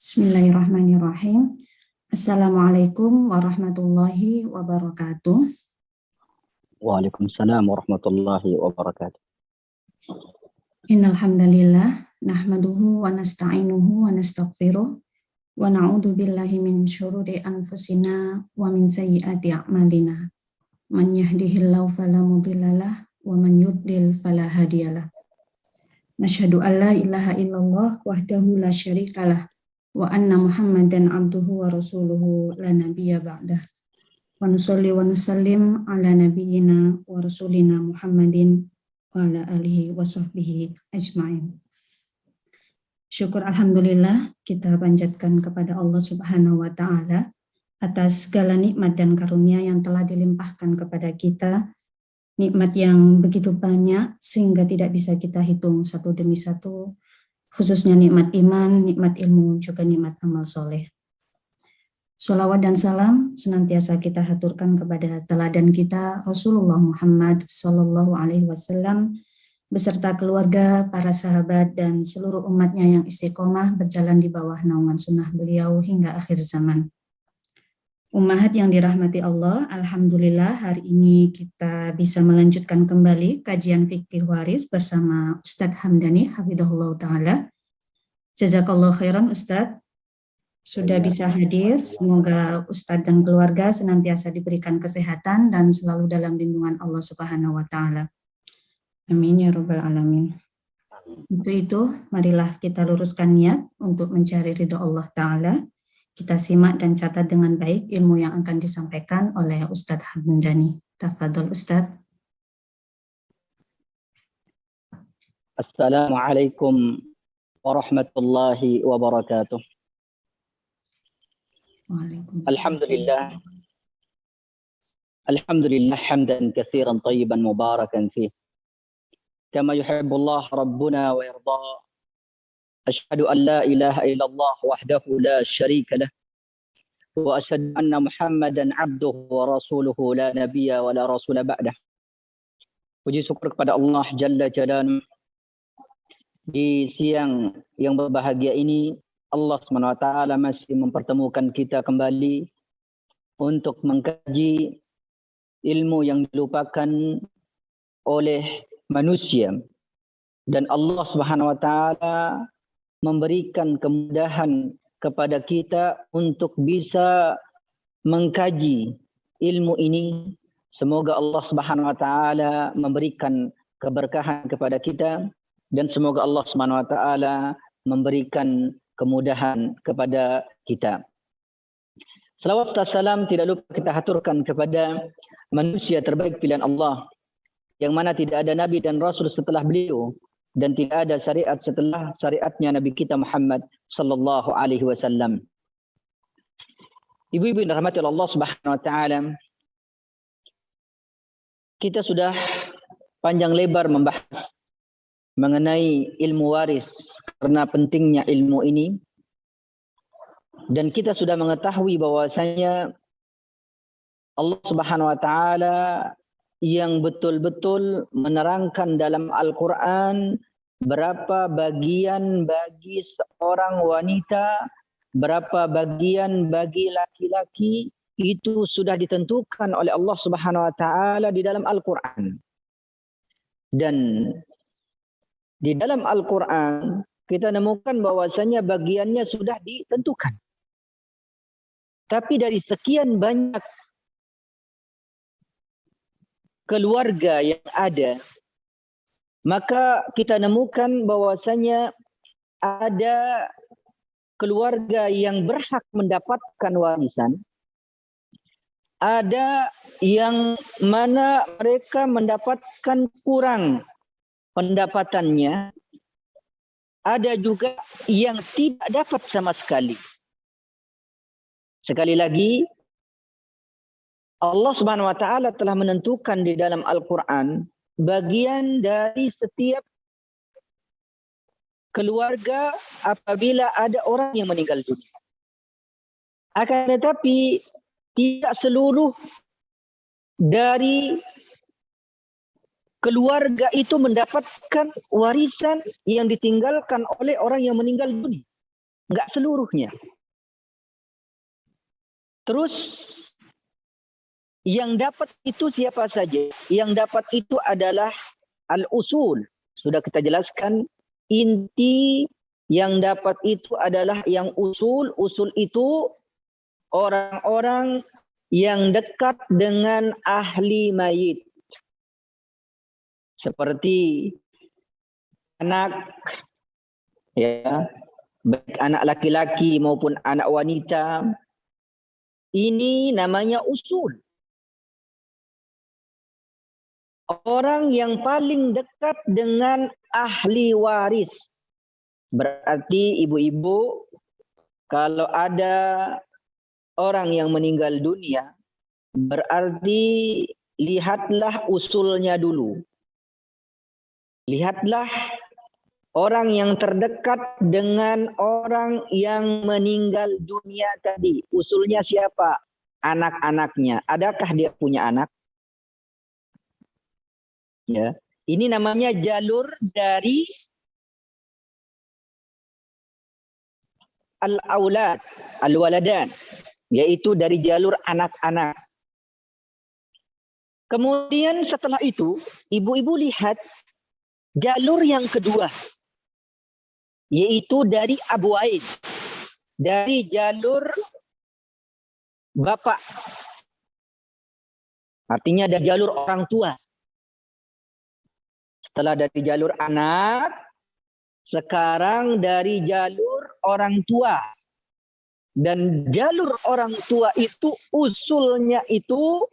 Bismillahirrahmanirrahim. Assalamualaikum warahmatullahi wabarakatuh. Waalaikumsalam warahmatullahi wabarakatuh. Innal hamdalillah nahmaduhu wa nasta'inuhu wa nastaghfiruh wa na'udzu billahi min syururi anfusina wa min sayyiati a'malina. Man yahdihillahu fala mudhillalah wa man yudlil fala hadiyalah. Nasyhadu an la ilaha illallah wahdahu la syarikalah wa anna Muhammadan abduhu wa rasuluhu la nabiyya ba'dah. Wa nusalli wa nusallim ala nabiyyina wa rasulina Muhammadin wa ala alihi wa sahbihi ajma'in. Syukur alhamdulillah kita panjatkan kepada Allah Subhanahu wa taala atas segala nikmat dan karunia yang telah dilimpahkan kepada kita. Nikmat yang begitu banyak sehingga tidak bisa kita hitung satu demi satu, khususnya nikmat iman, nikmat ilmu, juga nikmat amal soleh. Sholawat dan salam senantiasa kita haturkan kepada teladan kita Rasulullah Muhammad Sallallahu Alaihi Wasallam beserta keluarga, para sahabat, dan seluruh umatnya yang istiqomah berjalan di bawah naungan sunnah beliau hingga akhir zaman. Ummahat yang dirahmati Allah, alhamdulillah hari ini kita bisa melanjutkan kembali kajian fikih waris bersama Ustadz Hamdani hafidhahullah ta'ala. Jazakallah khairan Ustadz, sudah bisa hadir. Semoga Ustadz dan keluarga senantiasa diberikan kesehatan dan selalu dalam lindungan Allah Subhanahu wa ta'ala. Amin ya rabbal alamin. Untuk itu, marilah kita luruskan niat untuk mencari ridha Allah ta'ala. Kita simak dan catat dengan baik ilmu yang akan disampaikan oleh Ustadz Hamdani. Tafadhol Ustadz. Assalamualaikum warahmatullahi wabarakatuh. Alhamdulillah. Alhamdulillah hamdan katsiran tayyiban mubarakan fih. Kama yuhibbullah rabbuna wa yarda. Asyhadu an la ilaha illallah wahdahu la syarika lah. Wa asyhadu anna Muhammadan abduhu wa rasuluhu la nabiyya wa la rasula ba'dah. Puji syukur kepada Allah Jalla Jalaluhu. Di siang yang berbahagia ini Allah SWT masih mempertemukan kita kembali untuk mengkaji ilmu yang dilupakan oleh manusia, dan Allah SWT memberikan kemudahan kepada kita untuk bisa mengkaji ilmu ini. Semoga Allah Subhanahu wa taala memberikan keberkahan kepada kita, dan semoga Allah Subhanahu wa taala memberikan kemudahan kepada kita. Salawat dan salam tidak lupa kita haturkan kepada manusia terbaik pilihan Allah, yang mana tidak ada nabi dan rasul setelah beliau, dan tidak ada syariat setelah syariatnya Nabi kita Muhammad sallallahu alaihi wasallam. Ibu-ibu yang dirahmati Allah Subhanahu wa taala, kita sudah panjang lebar membahas mengenai ilmu waris karena pentingnya ilmu ini, dan kita sudah mengetahui bahwasanya Allah Subhanahu wa taala yang betul-betul menerangkan dalam Al-Quran berapa bagian bagi seorang wanita, berapa bagian bagi laki-laki, itu sudah ditentukan oleh Allah Subhanahu wa taala di dalam Al-Quran. Dan di dalam Al-Quran kita nemukan bahwasanya bagiannya sudah ditentukan. Tapi dari sekian banyak keluarga yang ada, maka kita nemukan bahwasanya ada keluarga yang berhak mendapatkan warisan, ada yang mana mereka mendapatkan kurang pendapatannya, ada juga yang tidak dapat sama sekali. Sekali lagi, Allah Subhanahu wa taala telah menentukan di dalam Al-Qur'an bagian dari setiap keluarga apabila ada orang yang meninggal dunia. Akan tetapi tidak seluruh dari keluarga itu mendapatkan warisan yang ditinggalkan oleh orang yang meninggal dunia. Enggak seluruhnya. Terus yang dapat itu siapa saja? Yang dapat itu adalah al-usul. Sudah kita jelaskan, inti yang dapat itu adalah yang usul. Usul itu orang-orang yang dekat dengan ahli mayit. Seperti anak, ya, baik anak laki-laki maupun anak wanita. Ini namanya usul. Orang yang paling dekat dengan ahli waris. Berarti ibu-ibu, kalau ada orang yang meninggal dunia, berarti lihatlah usulnya dulu. Lihatlah orang yang terdekat dengan orang yang meninggal dunia tadi. Usulnya siapa? Anak-anaknya. Adakah dia punya anak? Ya, ini namanya jalur dari al-aulad, al-waladan, yaitu dari jalur anak-anak. Kemudian setelah itu, ibu-ibu lihat jalur yang kedua, yaitu dari abuain, dari jalur bapak. Artinya dari jalur orang tua. Setelah dari jalur anak, sekarang dari jalur orang tua. Dan jalur orang tua itu usulnya itu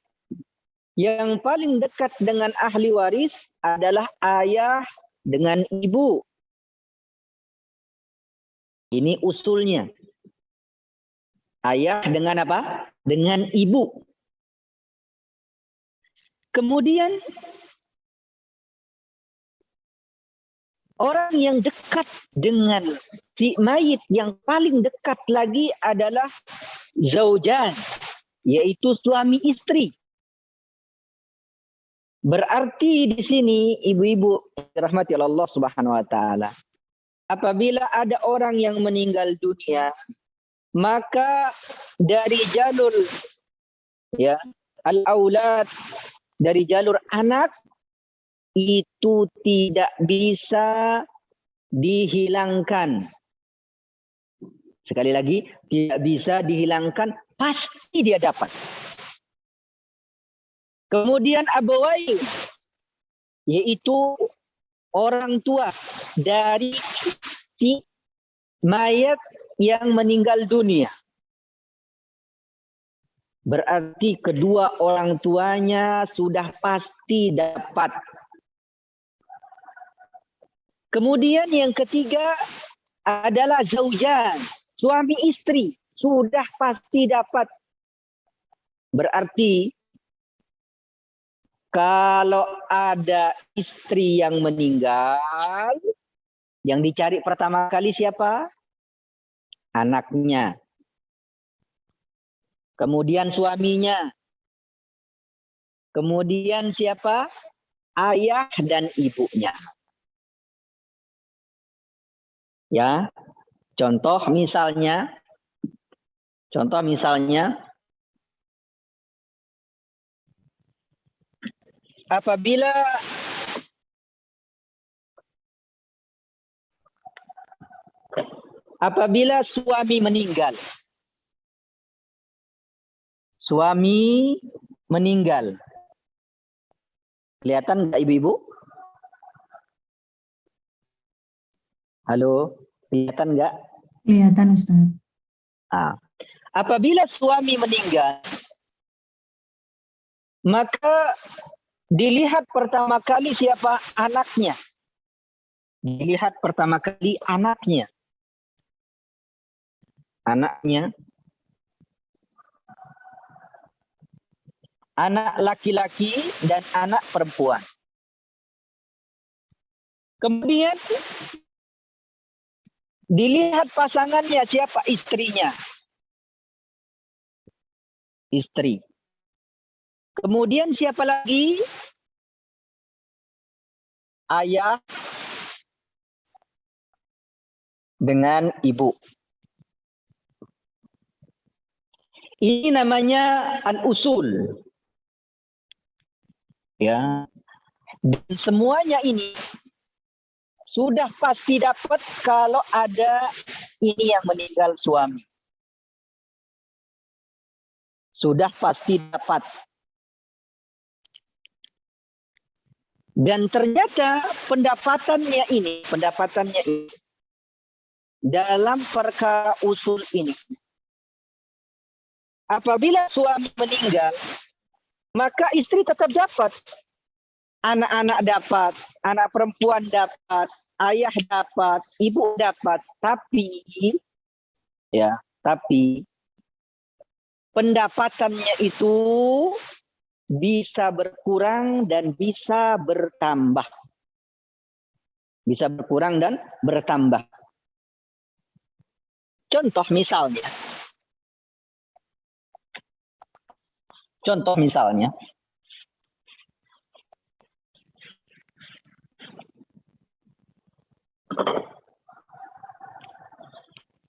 yang paling dekat dengan ahli waris adalah ayah dengan ibu. Ini usulnya. Ayah dengan apa? Dengan ibu. Kemudian orang yang dekat dengan si mayit yang paling dekat lagi adalah zaujan, yaitu suami istri. Berarti di sini ibu-ibu dirahmati Allah Subhanahu wa taala. Apabila ada orang yang meninggal dunia, maka dari jalur ya al-aulad, dari jalur anak itu tidak bisa dihilangkan. Sekali lagi, tidak bisa dihilangkan, pasti dia dapat. Kemudian abawain, yaitu orang tua dari si mayat yang meninggal dunia. Berarti kedua orang tuanya sudah pasti dapat. Kemudian yang ketiga adalah zaujan, suami istri, sudah pasti dapat. Berarti kalau ada istri yang meninggal, yang dicari pertama kali siapa? Anaknya. Kemudian suaminya. Kemudian siapa? Ayah dan ibunya. Ya, contoh misalnya apabila suami meninggal. Suami meninggal. Kelihatan nggak ibu-ibu? Halo, kelihatan nggak? Kelihatan, Ustaz. Apabila suami meninggal, maka dilihat pertama kali siapa? Anaknya. Dilihat pertama kali anaknya. Anaknya. Anak laki-laki dan anak perempuan. Kemudian dilihat pasangannya siapa? Istrinya. Istri. Kemudian siapa lagi? Ayah dengan ibu. Ini namanya al-usul. Ya. Dan semuanya ini sudah pasti dapat kalau ada ini yang meninggal suami. Sudah pasti dapat. Dan ternyata pendapatannya ini dalam perkara usul ini, apabila suami meninggal, maka istri tetap dapat. Anak-anak dapat, anak perempuan dapat, ayah dapat, ibu dapat. Tapi pendapatannya itu bisa berkurang dan bisa bertambah. Bisa berkurang dan bertambah. Contoh misalnya.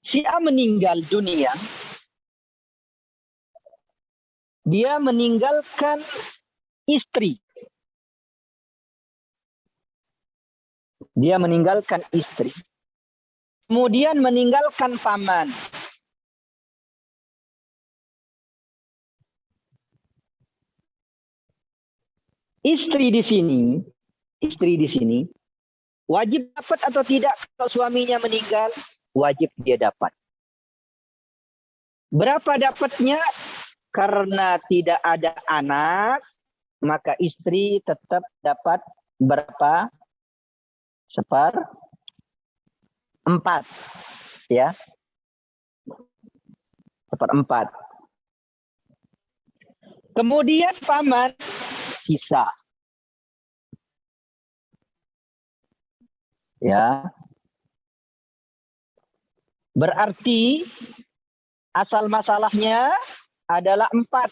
Si A meninggal dunia. Dia meninggalkan istri. Kemudian meninggalkan paman. Istri di sini wajib dapat atau tidak kalau suaminya meninggal? Wajib dia dapat. Berapa dapatnya? Karena tidak ada anak, maka istri tetap dapat berapa? 1/4. Ya. 1/4. Kemudian paman sisa. Ya. Berarti asal masalahnya adalah 4.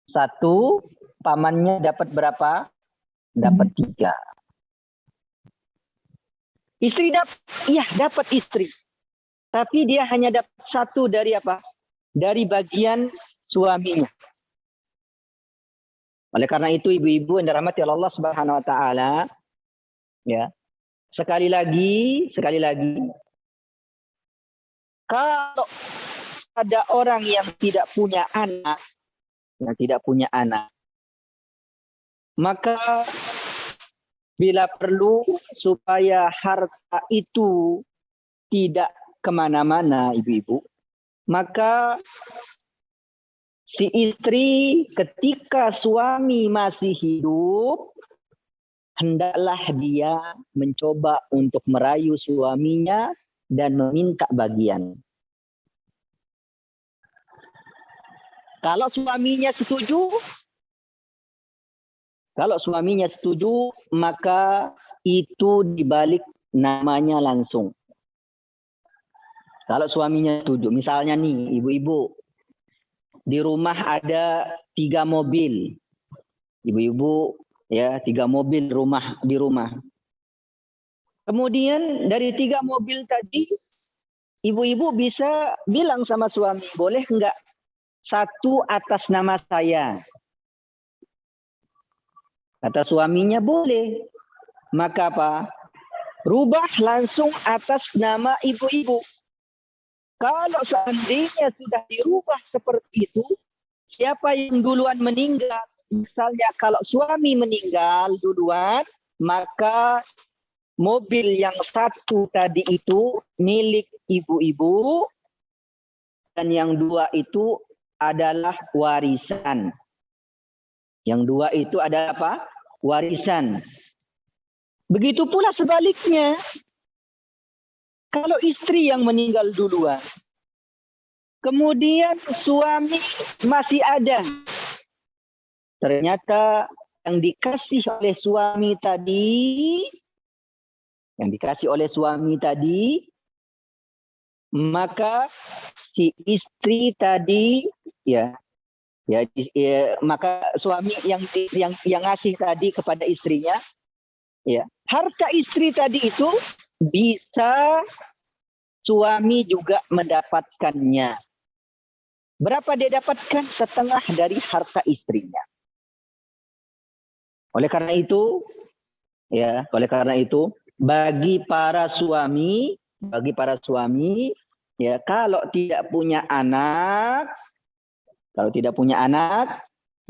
1, pamannya dapat berapa? Dapat 3. Istri dapat istri. Tapi dia hanya dapat 1 dari apa? Dari bagian suaminya. Oleh karena itu ibu-ibu yang dirahmati Allah Subhanahu wa taala, ya. Sekali lagi, kalau ada orang yang tidak punya anak, maka bila perlu supaya harta itu tidak kemana-mana, ibu-ibu, maka si istri ketika suami masih hidup, hendaklah dia mencoba untuk merayu suaminya dan meminta bagian. Kalau suaminya setuju, maka itu dibalik namanya langsung. Kalau suaminya setuju, misalnya nih ibu-ibu, di rumah ada 3 mobil. Ibu-ibu, ya, 3 mobil di rumah. Kemudian dari 3 mobil tadi, ibu-ibu bisa bilang sama suami, boleh enggak 1 atas nama saya? Kata suaminya boleh. Maka apa? Rubah langsung atas nama ibu-ibu. Kalau seandainya sudah dirubah seperti itu, siapa yang duluan meninggal? Misalnya kalau suami meninggal duluan, maka mobil yang 1 tadi itu milik ibu-ibu, dan yang 2 itu adalah warisan. Yang 2 itu adalah apa? Warisan. Begitu pula sebaliknya. Kalau istri yang meninggal duluan, kemudian suami masih ada. Ternyata yang dikasih oleh suami tadi, maka si istri tadi maka suami yang ngasih tadi kepada istrinya, ya, harta istri tadi itu bisa suami juga mendapatkannya. Berapa dia dapatkan? Setengah dari harta istrinya. Oleh karena itu, bagi para suami, ya, kalau tidak punya anak,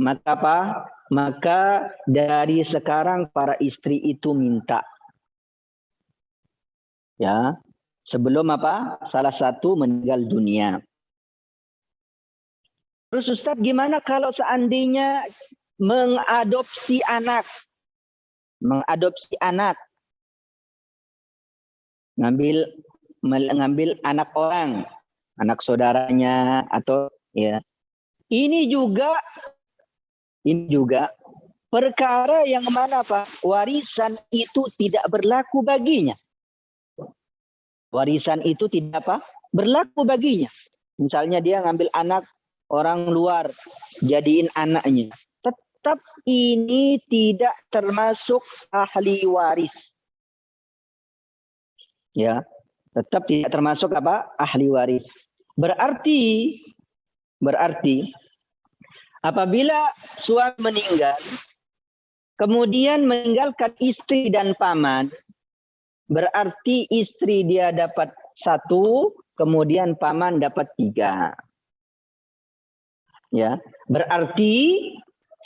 maka apa? Maka dari sekarang para istri itu minta, ya, sebelum apa? Salah satu meninggal dunia. Terus Ustadz, gimana kalau seandainya mengadopsi anak, ngambil anak orang, anak saudaranya, atau ya, ini juga perkara yang mana Pak, warisan itu tidak berlaku baginya. Warisan itu tidak apa? Berlaku baginya. Misalnya dia ngambil anak orang luar, jadiin anaknya. Tetap ini tidak termasuk ahli waris. Ya, tetap tidak termasuk apa? Ahli waris. Berarti apabila suami meninggal, kemudian meninggalkan istri dan paman, berarti istri dia dapat 1, kemudian paman dapat 3. Ya, berarti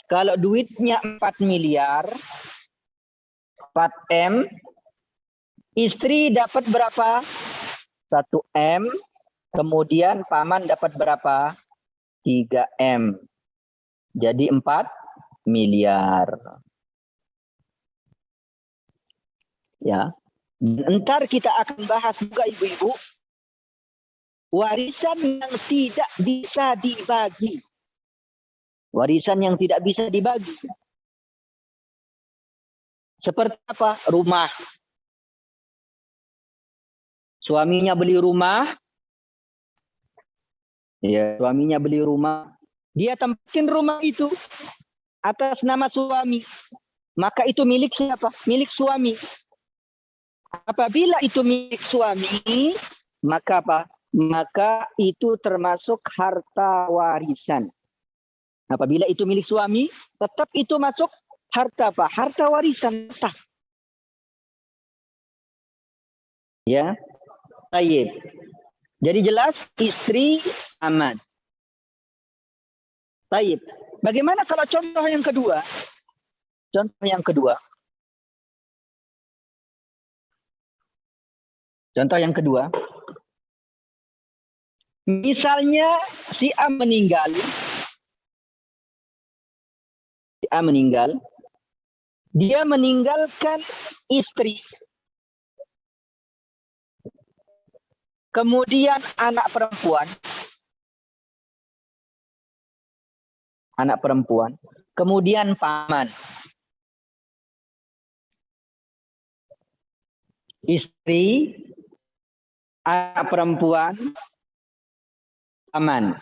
kalau duitnya 4 miliar, 4 M, istri dapat berapa? 1 M, kemudian paman dapat berapa? 3 M. Jadi 4 miliar. Ya. Ntar kita akan bahas juga ibu-ibu, warisan yang tidak bisa dibagi. Warisan yang tidak bisa dibagi. Seperti apa? Rumah. Suaminya beli rumah. Ya, suaminya beli rumah. Dia tempatin rumah itu atas nama suami. Maka itu milik siapa? Milik suami. Apabila itu milik suami, maka apa? Maka itu termasuk harta warisan. Apabila itu milik suami, tetap itu masuk harta apa? Harta warisan. Tetap. Ya, baik. Jadi jelas istri aman. Baik. Bagaimana kalau contoh yang kedua? Contoh yang kedua. Misalnya si A meninggal. Dia meninggalkan istri. Kemudian anak perempuan. Kemudian paman. Istri, anak perempuan, paman.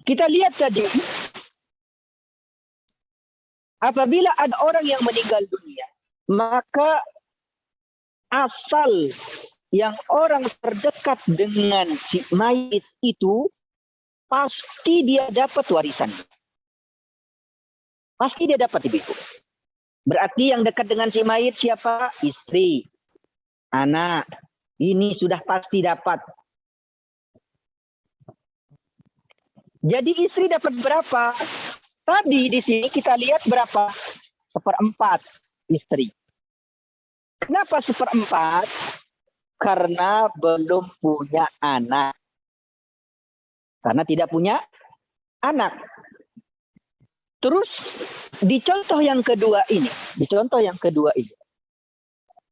Kita lihat tadi, apabila ada orang yang meninggal dunia, maka asal yang orang terdekat dengan si mayit itu, pasti dia dapat warisan. Pasti dia dapat, ibu. Berarti yang dekat dengan si mayit siapa? Istri, anak. Ini sudah pasti dapat. Jadi istri dapat berapa? Tadi di sini kita lihat berapa? 1/4 istri. Kenapa 1/4? Karena belum punya anak. Karena tidak punya anak. Terus di contoh yang kedua ini,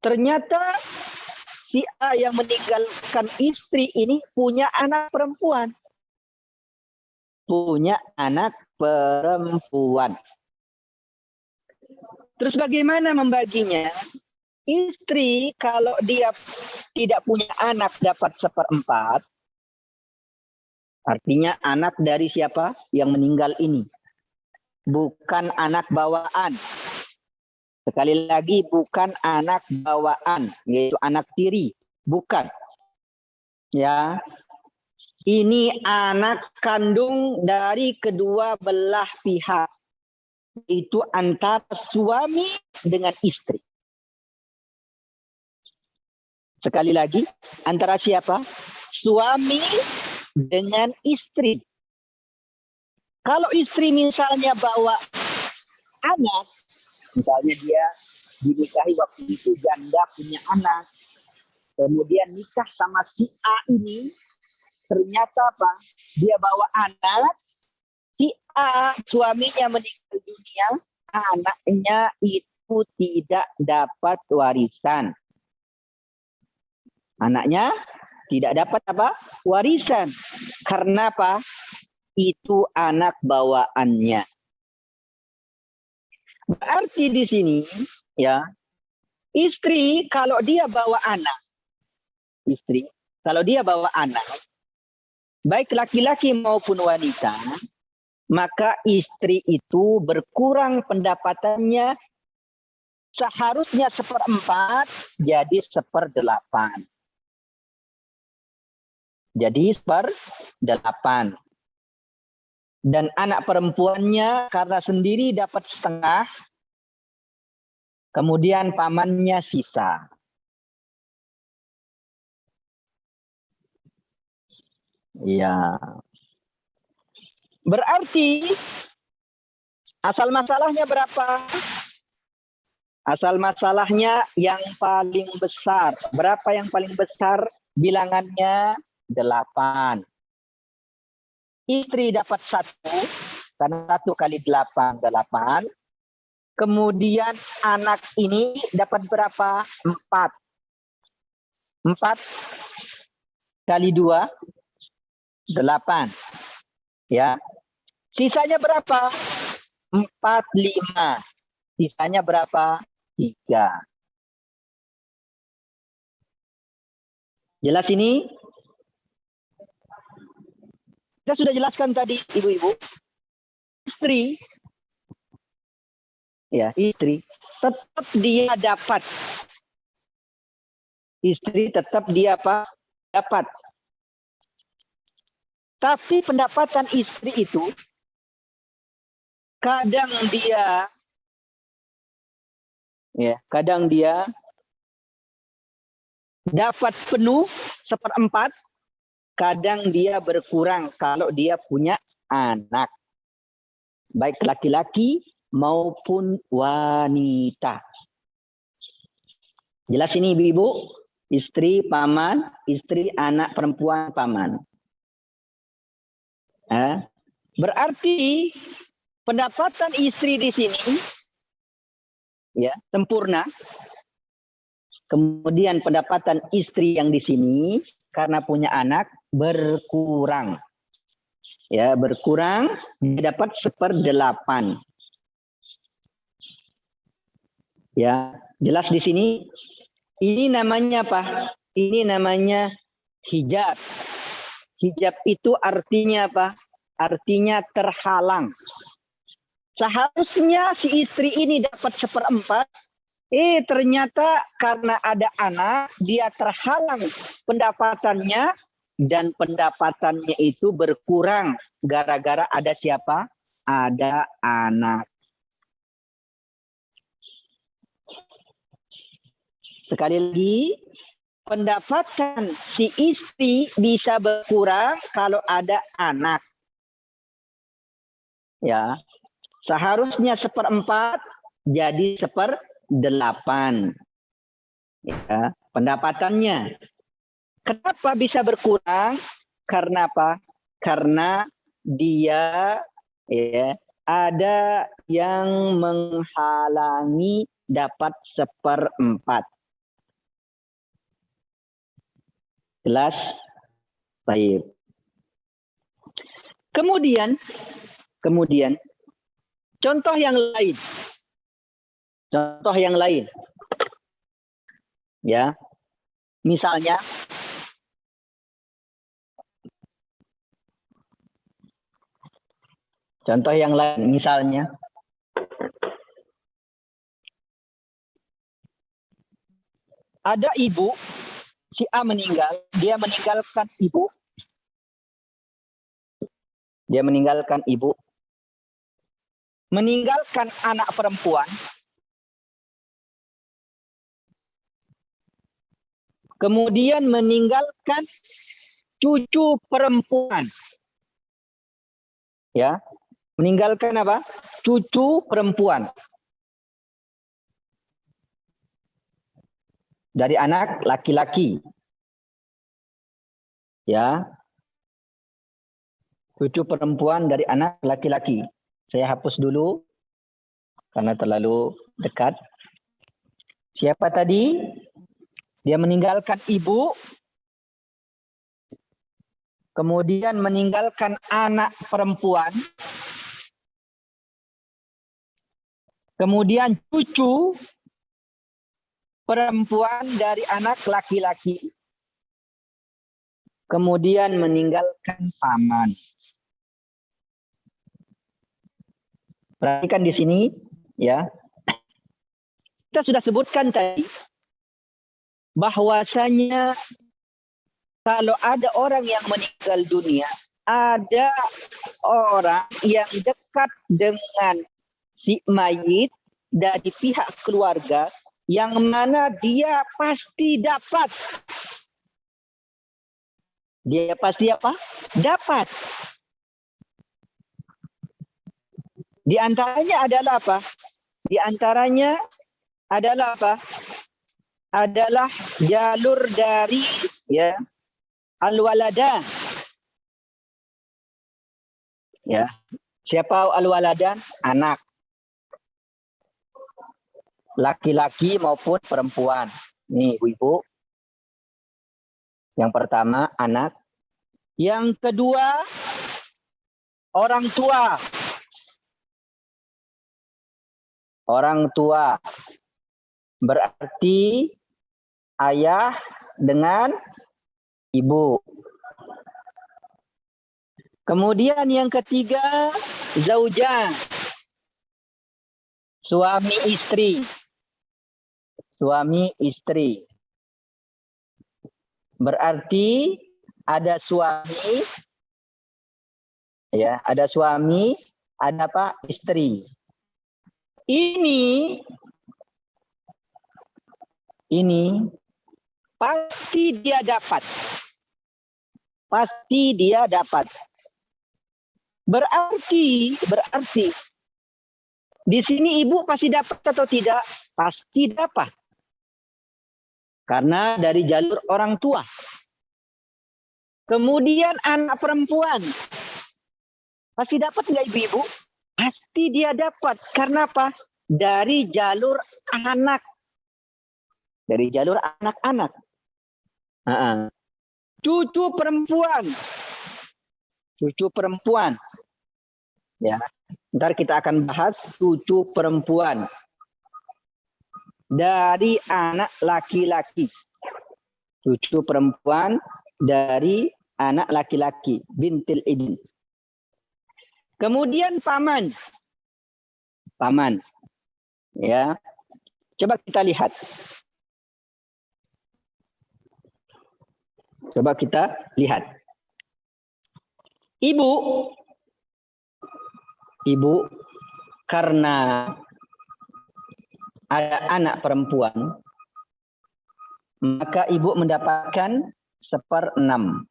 ternyata si A yang meninggalkan istri ini punya anak perempuan. Terus bagaimana membaginya? Istri kalau dia tidak punya anak dapat 1/4. Artinya anak dari siapa yang meninggal ini. Bukan anak bawaan. Sekali lagi bukan anak bawaan, yaitu anak tiri. Bukan. Ya. Ini anak kandung dari kedua belah pihak. Itu antara suami dengan istri. Sekali lagi, antara siapa? Suami dengan istri. Kalau istri misalnya bawa anak, misalnya dia dinikahi waktu itu janda punya anak, kemudian nikah sama si A ini, ternyata apa? Dia bawa anak, si A suaminya meninggal dunia, anaknya itu tidak dapat warisan. Anaknya tidak dapat apa? Warisan. Karena apa? Itu anak bawaannya. Berarti di sini ya, istri kalau dia bawa anak, baik laki-laki maupun wanita, maka istri itu berkurang pendapatannya seharusnya 1/4 jadi 1/8. Jadi 1/8. Dan anak perempuannya karena sendiri dapat setengah, kemudian pamannya sisa. Ya. Berarti asal masalahnya berapa? Asal masalahnya yang paling besar. Berapa yang paling besar? Bilangannya 8. Istri dapat 1, karena 1 kali 8, 8. Kemudian anak ini dapat berapa? 4. 4 kali 2, 8. Ya. Sisanya berapa? 4, 5. Sisanya berapa? 3. Jelas ini? Kita sudah jelaskan tadi, ibu-ibu. Istri, ya istri, tetap dia dapat. Istri tetap dia apa? Dapat. Tapi pendapatan istri itu kadang dia dapat penuh 1/4, kadang dia berkurang kalau dia punya anak. Baik laki-laki maupun wanita. Jelas ini ibu-ibu? Istri, paman, istri, anak, perempuan, paman. Berarti pendapatan istri di sini ya sempurna. Kemudian pendapatan istri yang di sini karena punya anak berkurang. Ya, berkurang dapat 1/8. Ya, jelas di sini. Ini namanya apa? Ini namanya hijab. Hijab itu artinya apa? Artinya terhalang. Seharusnya si istri ini dapat 1/4. Ternyata karena ada anak, dia terhalang pendapatannya. Dan pendapatannya itu berkurang. Gara-gara ada siapa? Ada anak. Sekali lagi. Pendapatan si istri bisa berkurang kalau ada anak. Ya, seharusnya 1/4 jadi 1/8. Ya, pendapatannya. Kenapa bisa berkurang? Karena apa? Karena dia ada yang menghalangi dapat 1/4. Jelas? Baik. Kemudian contoh yang lain. Contoh yang lain. Ya. Misalnya contoh yang lain misalnya ada ibu Si A meninggal, dia meninggalkan ibu. Dia meninggalkan ibu. Meninggalkan anak perempuan. Kemudian meninggalkan cucu perempuan. Ya, meninggalkan apa? Cucu perempuan. Dari anak laki-laki. Ya. Cucu perempuan dari anak laki-laki. Saya hapus dulu karena terlalu dekat. Siapa tadi? Dia meninggalkan ibu, kemudian meninggalkan anak perempuan, kemudian cucu perempuan dari anak laki-laki, kemudian meninggalkan paman. Perhatikan di sini, ya. Kita sudah sebutkan tadi bahwasanya kalau ada orang yang meninggal dunia, ada orang yang dekat dengan si mayit dari pihak keluarga yang mana dia pasti dapat. Dia pasti apa? Dapat. Di antaranya adalah apa? Di antaranya adalah apa? Adalah jalur dari ya al-waladan. Ya. Siapa al-waladan? Anak. Laki-laki maupun perempuan. Nih, Ibu. Yang pertama, anak. Yang kedua, orang tua. Orang tua. Berarti ayah dengan ibu. Kemudian yang ketiga, zaujah. Suami istri. Suami istri. Berarti ada suami, ya, ada suami, ada apa? Istri. Ini pasti dia dapat. Pasti dia dapat. Berarti di sini ibu pasti dapat atau tidak? Pasti dapat. Karena dari jalur orang tua. Kemudian anak perempuan. Pasti dapat nggak ibu-ibu? Pasti dia dapat. Karena apa? Dari jalur anak. Dari jalur anak-anak. Cucu perempuan. Cucu perempuan. Ya. Ntar kita akan bahas cucu perempuan. Dari anak laki-laki. Cucu perempuan dari anak laki-laki. Bintil ibn. Kemudian paman. Paman. Ya. Coba kita lihat. Coba kita lihat. Ibu karena ada anak perempuan, maka ibu mendapatkan 1/6.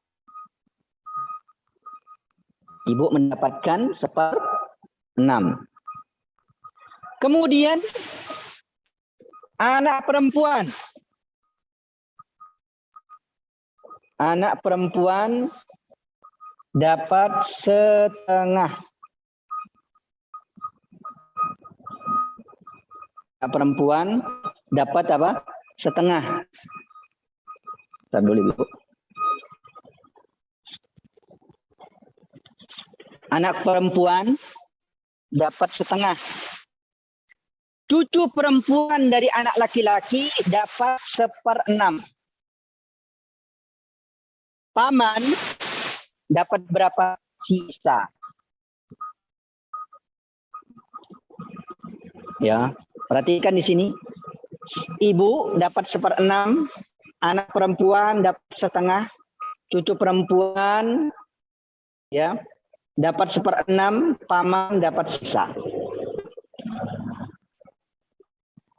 Ibu mendapatkan 1/6. Kemudian anak perempuan. Anak perempuan dapat 1/2. Anak perempuan dapat apa? 1/2. Bentar dulu, Ibu. Anak perempuan dapat 1/2. Cucu perempuan dari anak laki-laki dapat 1/6. Paman dapat berapa? Sisa. Ya, perhatikan di sini. Ibu dapat 1/6, anak perempuan dapat setengah, cucu perempuan ya dapat 1/6, paman dapat sisa.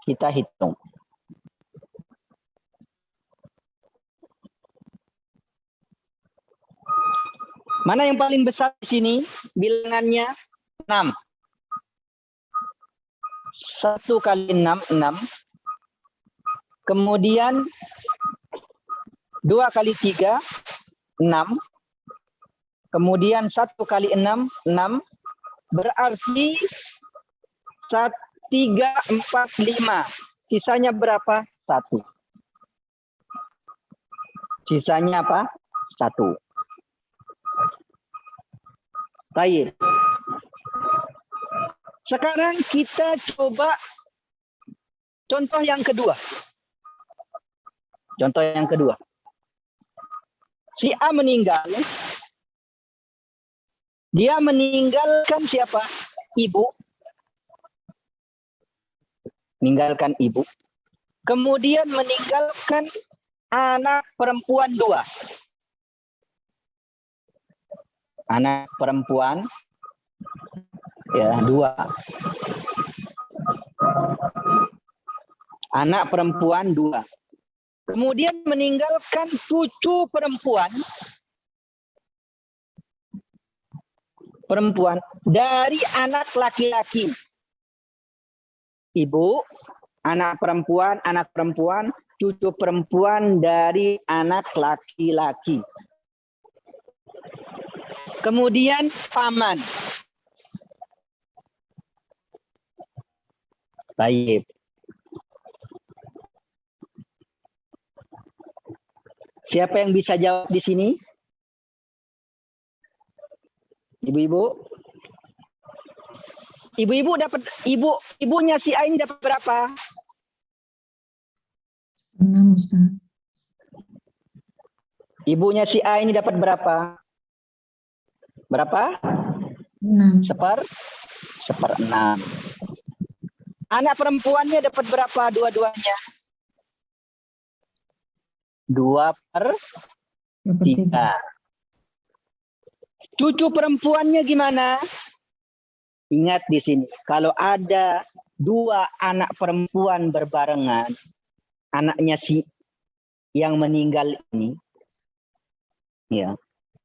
Kita hitung. Mana yang paling besar di sini? Bilangannya 6. 1 kali 6, 6. Kemudian 2 kali 3, 6. Kemudian 1 kali 6, 6. Berarti 3, 4, 5. Sisanya berapa? 1. Sisanya apa? 1. Baik. Sekarang kita coba contoh yang kedua. Contoh yang kedua. Si A meninggal. Dia meninggalkan siapa? Ibu. Meninggalkan ibu. Kemudian meninggalkan anak perempuan 2. Anak perempuan ya 2. Anak perempuan 2. Kemudian meninggalkan cucu perempuan dari anak laki-laki. Ibu, anak perempuan, cucu perempuan dari anak laki-laki. Kemudian paman. Baik. Siapa yang bisa jawab di sini? Ibu-ibu? Ibu-ibu dapat ibunya si A ini dapat berapa? 6, Ustaz. Ibunya si A ini dapat berapa? Berapa? 6. 1/6. Anak perempuannya dapat berapa dua-duanya? 2/3. Cucu perempuannya gimana? Ingat di sini, kalau ada 2 anak perempuan berbarengan, anaknya si yang meninggal ini, ya,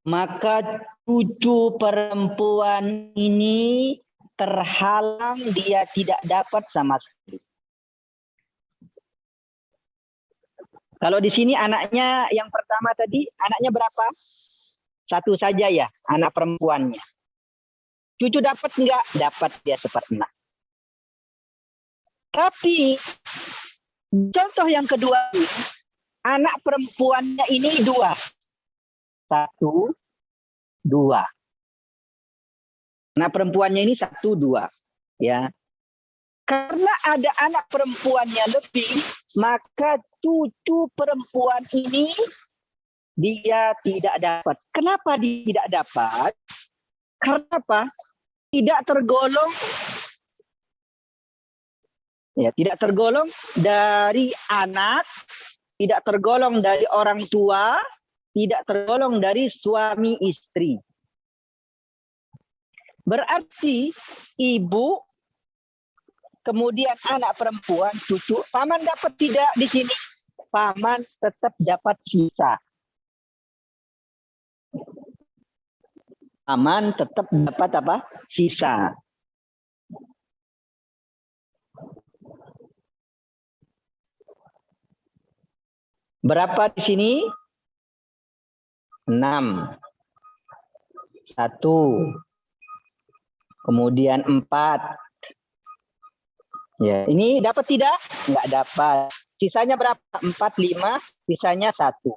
maka cucu perempuan ini terhalang, dia tidak dapat sama sekali. Kalau di sini anaknya yang pertama tadi, anaknya berapa? 1 saja ya, anak perempuannya. Cucu dapat enggak? Dapat dia 1/6. Tapi contoh yang kedua, anak perempuannya ini 2. 1, 2. Anak perempuannya ini 1, 2. Ya. Karena ada anak perempuannya lebih, maka cucu perempuan ini dia tidak dapat. Kenapa dia tidak dapat? Karena apa? Tidak tergolong tidak tergolong dari anak, tidak tergolong dari orang tua, tidak tergolong dari suami istri. Berarti ibu, kemudian anak perempuan, cucu, paman dapat tidak di sini? Paman tetap dapat sisa. Paman tetap dapat apa? Sisa. Berapa di sini? 6. 1. Kemudian 4. Ya, ini dapat tidak? Enggak dapat. Sisanya berapa? 4, 5, sisanya 1.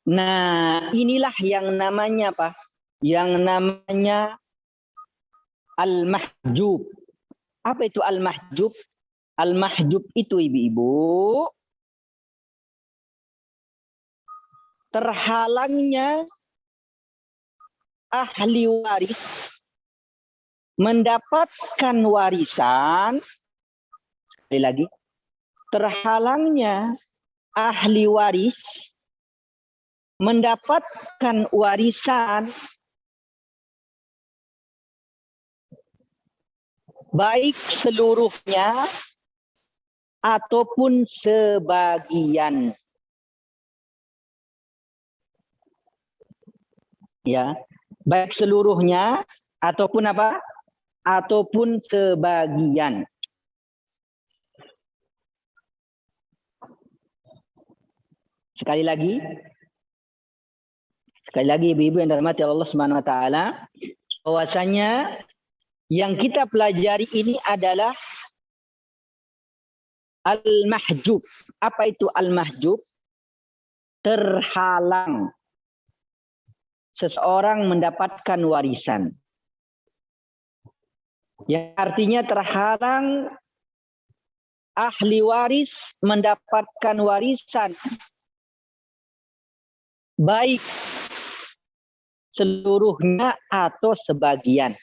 Nah, inilah yang namanya apa? Yang namanya al-mahjub. Apa itu al-mahjub? Al-mahjub itu ibu-ibu terhalangnya ahli waris mendapatkan warisan Sekali lagi, terhalangnya ahli waris mendapatkan warisan baik seluruhnya ataupun sebagian. Ya, baik seluruhnya ataupun apa? Ataupun sebagian. Sekali lagi ibu-ibu yang dirahmati Allah Subhanahu wa taala, bahwasanya yang kita pelajari ini adalah al-mahjub. Apa itu al-mahjub? Terhalang seseorang mendapatkan warisan. Yang artinya terhalang ahli waris mendapatkan warisan baik seluruhnya atau sebagian.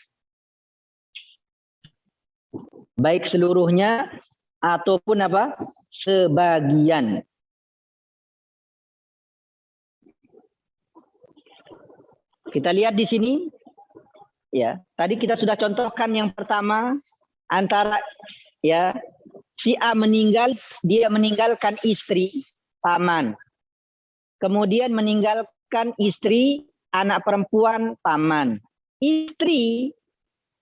Baik seluruhnya ataupun apa? Sebagian. Kita lihat di sini, ya. Tadi kita sudah contohkan yang pertama antara ya si A meninggal, dia meninggalkan istri, paman. Kemudian meninggalkan istri, anak perempuan, paman. Istri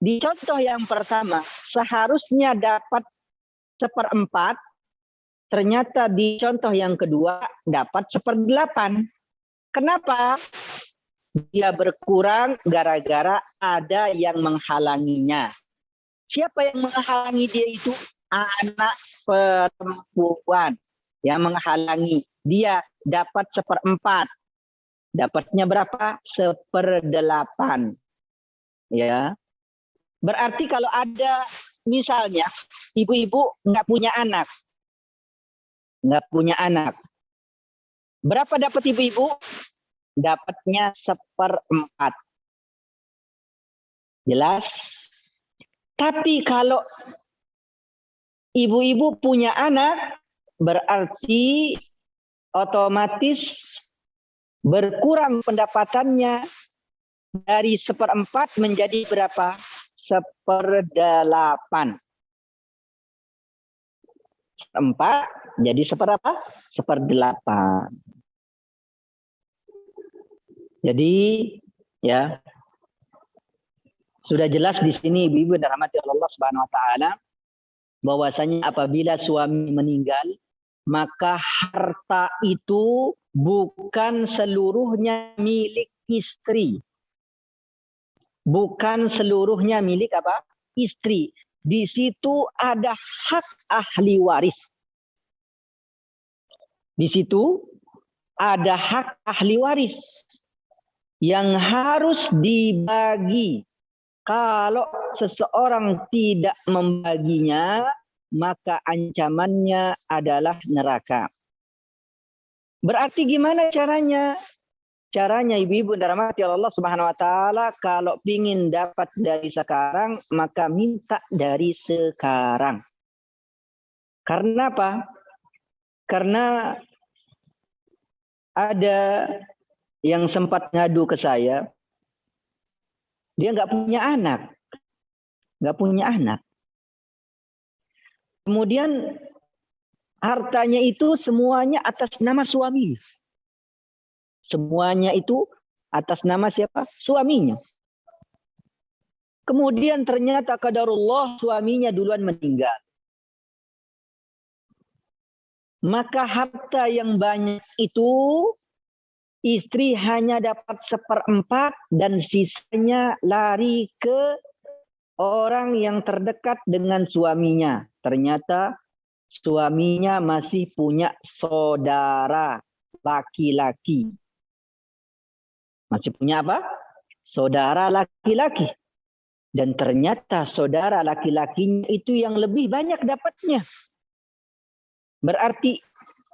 di contoh yang pertama seharusnya dapat 1/4, ternyata di contoh yang kedua dapat 1/8. Kenapa? Dia berkurang gara-gara ada yang menghalanginya. Siapa yang menghalangi dia itu? Anak perempuan yang menghalangi. Dia dapat 1/4. Dapatnya berapa? 1/8. Ya. Berarti kalau ada misalnya ibu-ibu nggak punya anak. Berapa dapat ibu-ibu? Dapatnya 1/4. Jelas? Tapi kalau ibu-ibu punya anak, berarti otomatis berkurang pendapatannya dari 1/4 menjadi berapa? 1/8. 4 jadi 1/8. Jadi ya sudah jelas di sini ibu-ibu dan rahmati Allah Subhanahu wa taala bahwasanya apabila suami meninggal maka harta itu bukan seluruhnya milik istri. Bukan seluruhnya milik apa? Istri. Di situ ada hak ahli waris. Di situ ada hak ahli waris yang harus dibagi. Kalau seseorang tidak membaginya, maka ancamannya adalah neraka. Berarti gimana caranya? Caranya ibu-ibu dan rahmati Allah Subhanahu wa taala, kalau ingin dapat dari sekarang, maka minta dari sekarang. Karena apa? Karena ada yang sempat ngadu ke saya, dia nggak punya anak. Kemudian hartanya itu semuanya atas nama suami. Semuanya itu atas nama siapa? Suaminya. Kemudian ternyata qadarullah suaminya duluan meninggal. Maka harta yang banyak itu istri hanya dapat 1/4 dan sisanya lari ke orang yang terdekat dengan suaminya. Ternyata suaminya masih punya saudara laki-laki. Masih punya apa? Saudara laki-laki. Dan ternyata saudara laki-lakinya itu yang lebih banyak dapatnya. Berarti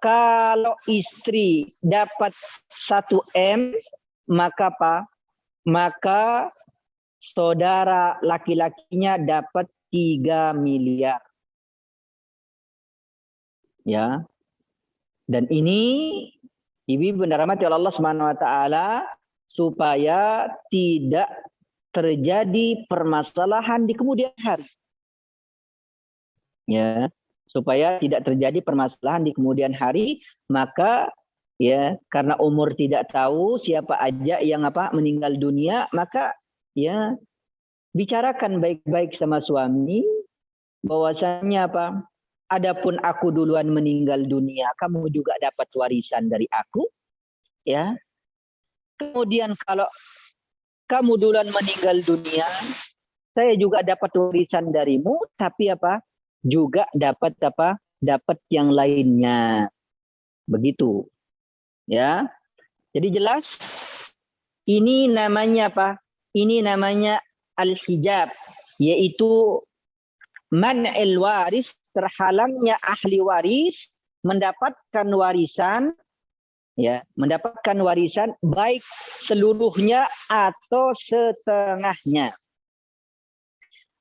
kalau istri dapat 1 M, maka apa? Maka saudara laki-lakinya dapat 3 miliar. Ya. Dan ini ibu-ibu yang dirahmati oleh Allah Subhanahu wa taala supaya tidak terjadi permasalahan di kemudian hari. Ya, supaya tidak terjadi permasalahan di kemudian hari, maka ya karena umur tidak tahu siapa aja yang meninggal dunia, maka ya bicarakan baik-baik sama suami bahwasanya adapun aku duluan meninggal dunia, kamu juga dapat warisan dari aku, ya. Kemudian kalau kamu duluan meninggal dunia, saya juga dapat warisan darimu, tapi juga dapat dapat yang lainnya. Begitu. Ya. Jadi jelas ini namanya Ini namanya al-hijab, yaitu man'il waris, terhalangnya ahli waris mendapatkan warisan, ya, mendapatkan warisan baik seluruhnya atau setengahnya.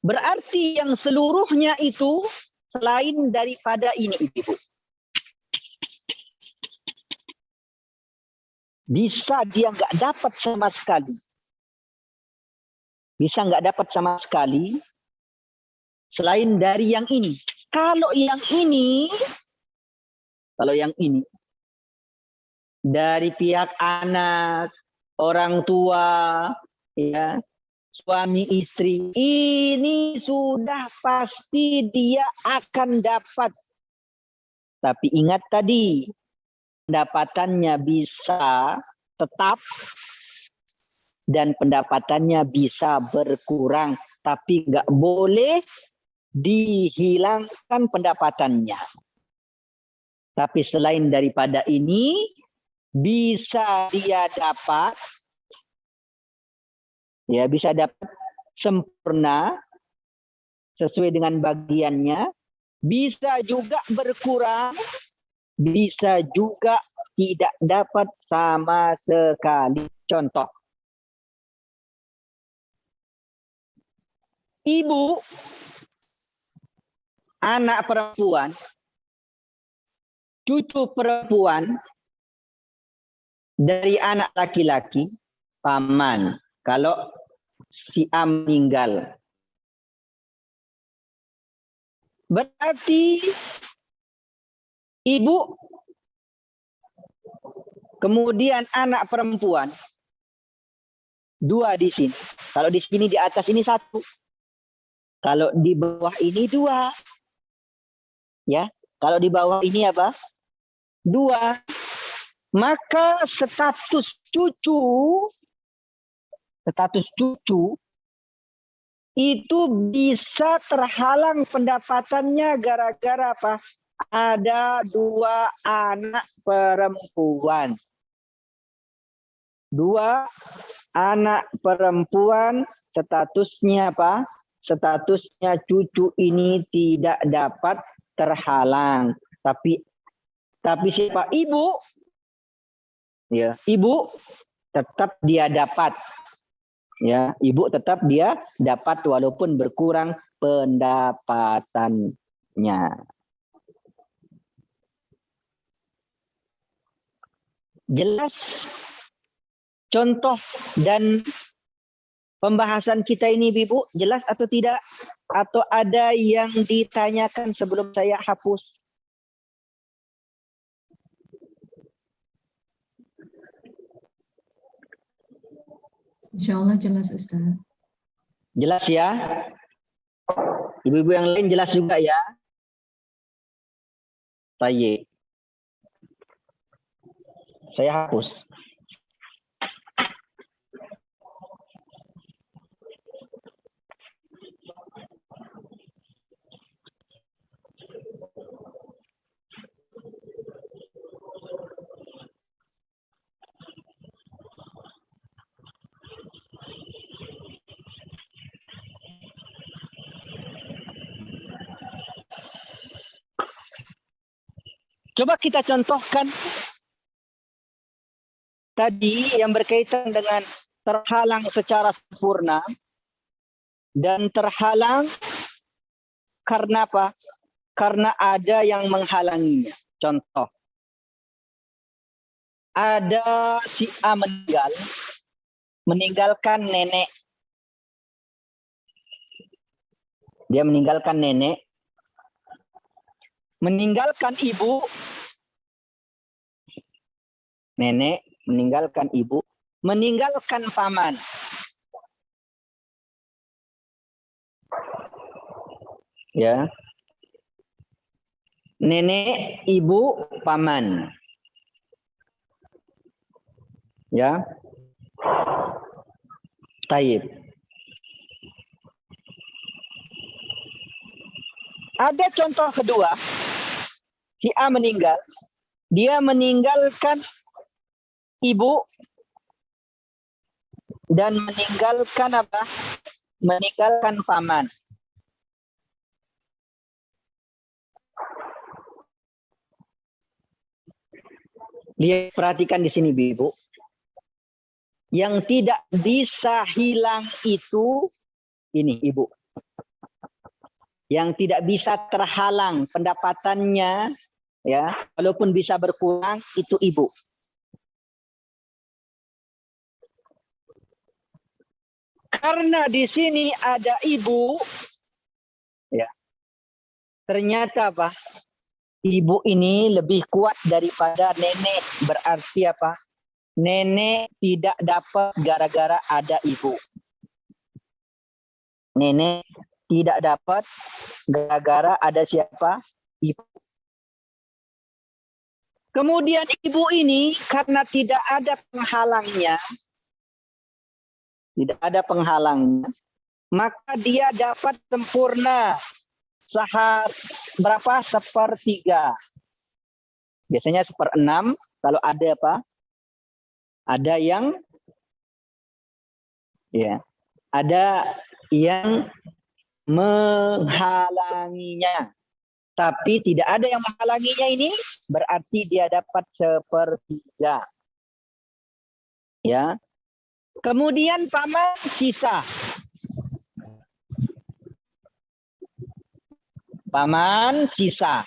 Berarti yang seluruhnya itu selain daripada ini, Ibu. Bisa dia nggak dapat sama sekali. Bisa nggak dapat sama sekali selain dari yang ini. Kalau yang ini dari pihak anak, orang tua, ya, suami istri, ini sudah pasti dia akan dapat. Tapi ingat tadi, pendapatannya bisa tetap dan pendapatannya bisa berkurang, tapi nggak boleh dihilangkan pendapatannya. Tapi selain daripada ini, bisa dia dapat, ya, bisa dapat sempurna sesuai dengan bagiannya, bisa juga berkurang, bisa juga tidak dapat sama sekali. Contoh, ibu, anak perempuan, cucu perempuan dari anak laki-laki, paman. Kalau si A meninggal, berarti ibu, kemudian anak perempuan, dua di sini. Kalau di sini di atas ini satu, kalau di bawah ini dua, ya. Kalau di bawah ini dua. Maka status cucu itu bisa terhalang pendapatannya gara-gara ada dua anak perempuan. Dua anak perempuan statusnya Statusnya cucu ini tidak dapat terhalang. Tapi siapa? Ibu. Ya, ibu tetap dia dapat. Ya, ibu tetap dia dapat walaupun berkurang pendapatannya. Jelas contoh dan pembahasan kita ini, Ibu, jelas atau tidak? Atau ada yang ditanyakan sebelum saya hapus? Insyaallah jelas, Ustaz. Jelas ya? Ibu-ibu yang lain jelas juga ya? Baik. Saya hapus. Coba kita contohkan tadi yang berkaitan dengan terhalang secara sempurna dan terhalang karena karena ada yang menghalanginya. Contoh, ada si A meninggalkan nenek. Dia meninggalkan nenek, meninggalkan ibu, nenek, meninggalkan ibu, meninggalkan paman. Ya. Nenek, ibu, paman. Ya. Taib. Ada contoh kedua. Si A meninggal. Dia meninggalkan ibu dan meninggalkan apa? Meninggalkan paman. Lihat, perhatikan di sini, Ibu. Yang tidak bisa hilang itu ini, Ibu. Yang tidak bisa terhalang pendapatannya, ya, walaupun bisa berkurang, itu ibu. Karena di sini ada ibu, ya. Ternyata apa? Ibu ini lebih kuat daripada nenek. Berarti apa? Nenek tidak dapat gara-gara ada ibu. Nenek tidak dapat gara-gara ada siapa? Ibu. Kemudian ibu ini karena tidak ada penghalangnya, maka dia dapat sempurna berapa? 1/3. Biasanya 1/6 kalau ada apa? Ada yang menghalanginya. Tapi tidak ada yang menghalanginya ini, berarti dia dapat 1/3. Ya. Kemudian paman sisa. Paman sisa.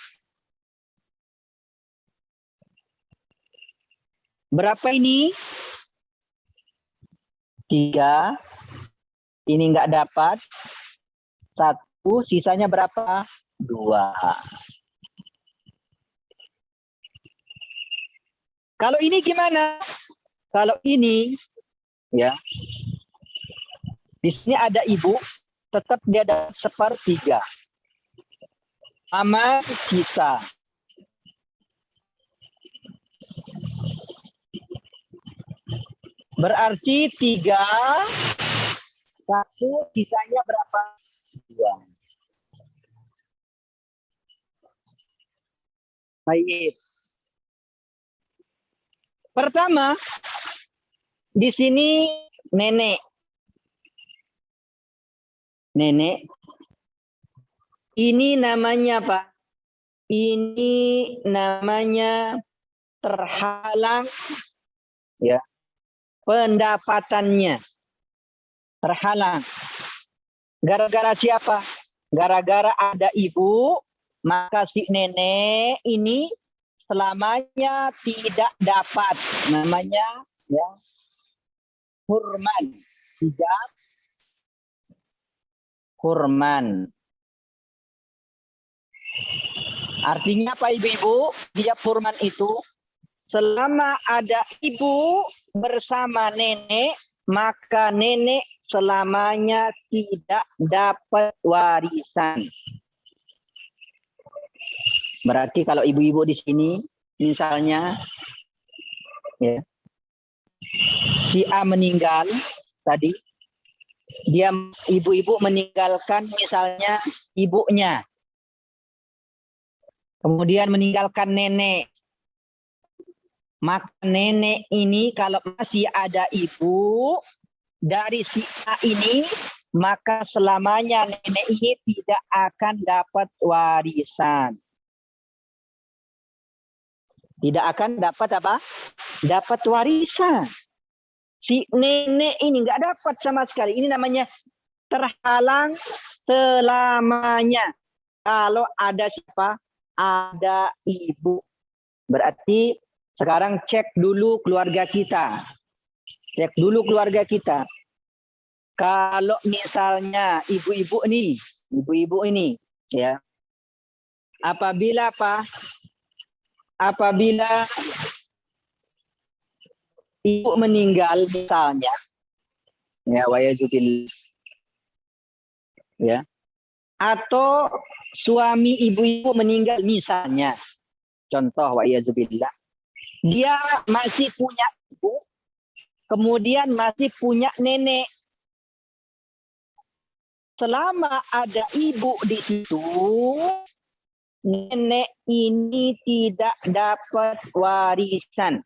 Berapa ini? 3. Ini enggak dapat. 1. Sisanya berapa? 2. Kalau ini gimana? Kalau ini, ya, di sini ada ibu, tetap dia dapat 1/3. Paman sisa. Berarti 3, 1, sisanya berapa? 2. Baik. Pertama, di sini nenek. Nenek. Ini namanya apa? Ini namanya terhalang, ya, pendapatannya. Terhalang. Gara-gara siapa? Gara-gara ada ibu, maka si nenek ini selamanya tidak dapat. Namanya, ya, hurman. Tidak hurman. Artinya apa, ibu-ibu? Dia hurman itu selama ada ibu bersama nenek, maka nenek selamanya tidak dapat warisan. Berarti kalau ibu-ibu di sini, misalnya, ya, si A meninggal tadi, dia ibu-ibu meninggalkan misalnya ibunya, kemudian meninggalkan nenek. Maka nenek ini kalau masih ada ibu dari si A ini, maka selamanya nenek ini tidak akan dapat warisan. Tidak akan dapat apa? Dapat warisan. Si nenek ini nggak dapat sama sekali. Ini namanya terhalang selamanya. Kalau ada siapa? Ada ibu. Berarti sekarang cek dulu keluarga kita. Cek dulu keluarga kita. Kalau misalnya ibu-ibu ini, ya, apabila ibu meninggal misalnya, ya, wayazubillah, ya, atau suami ibu-ibu meninggal misalnya, contoh wayazubillah, dia masih punya ibu, kemudian masih punya nenek. Selama ada ibu di situ, nenek ini tidak dapat warisan.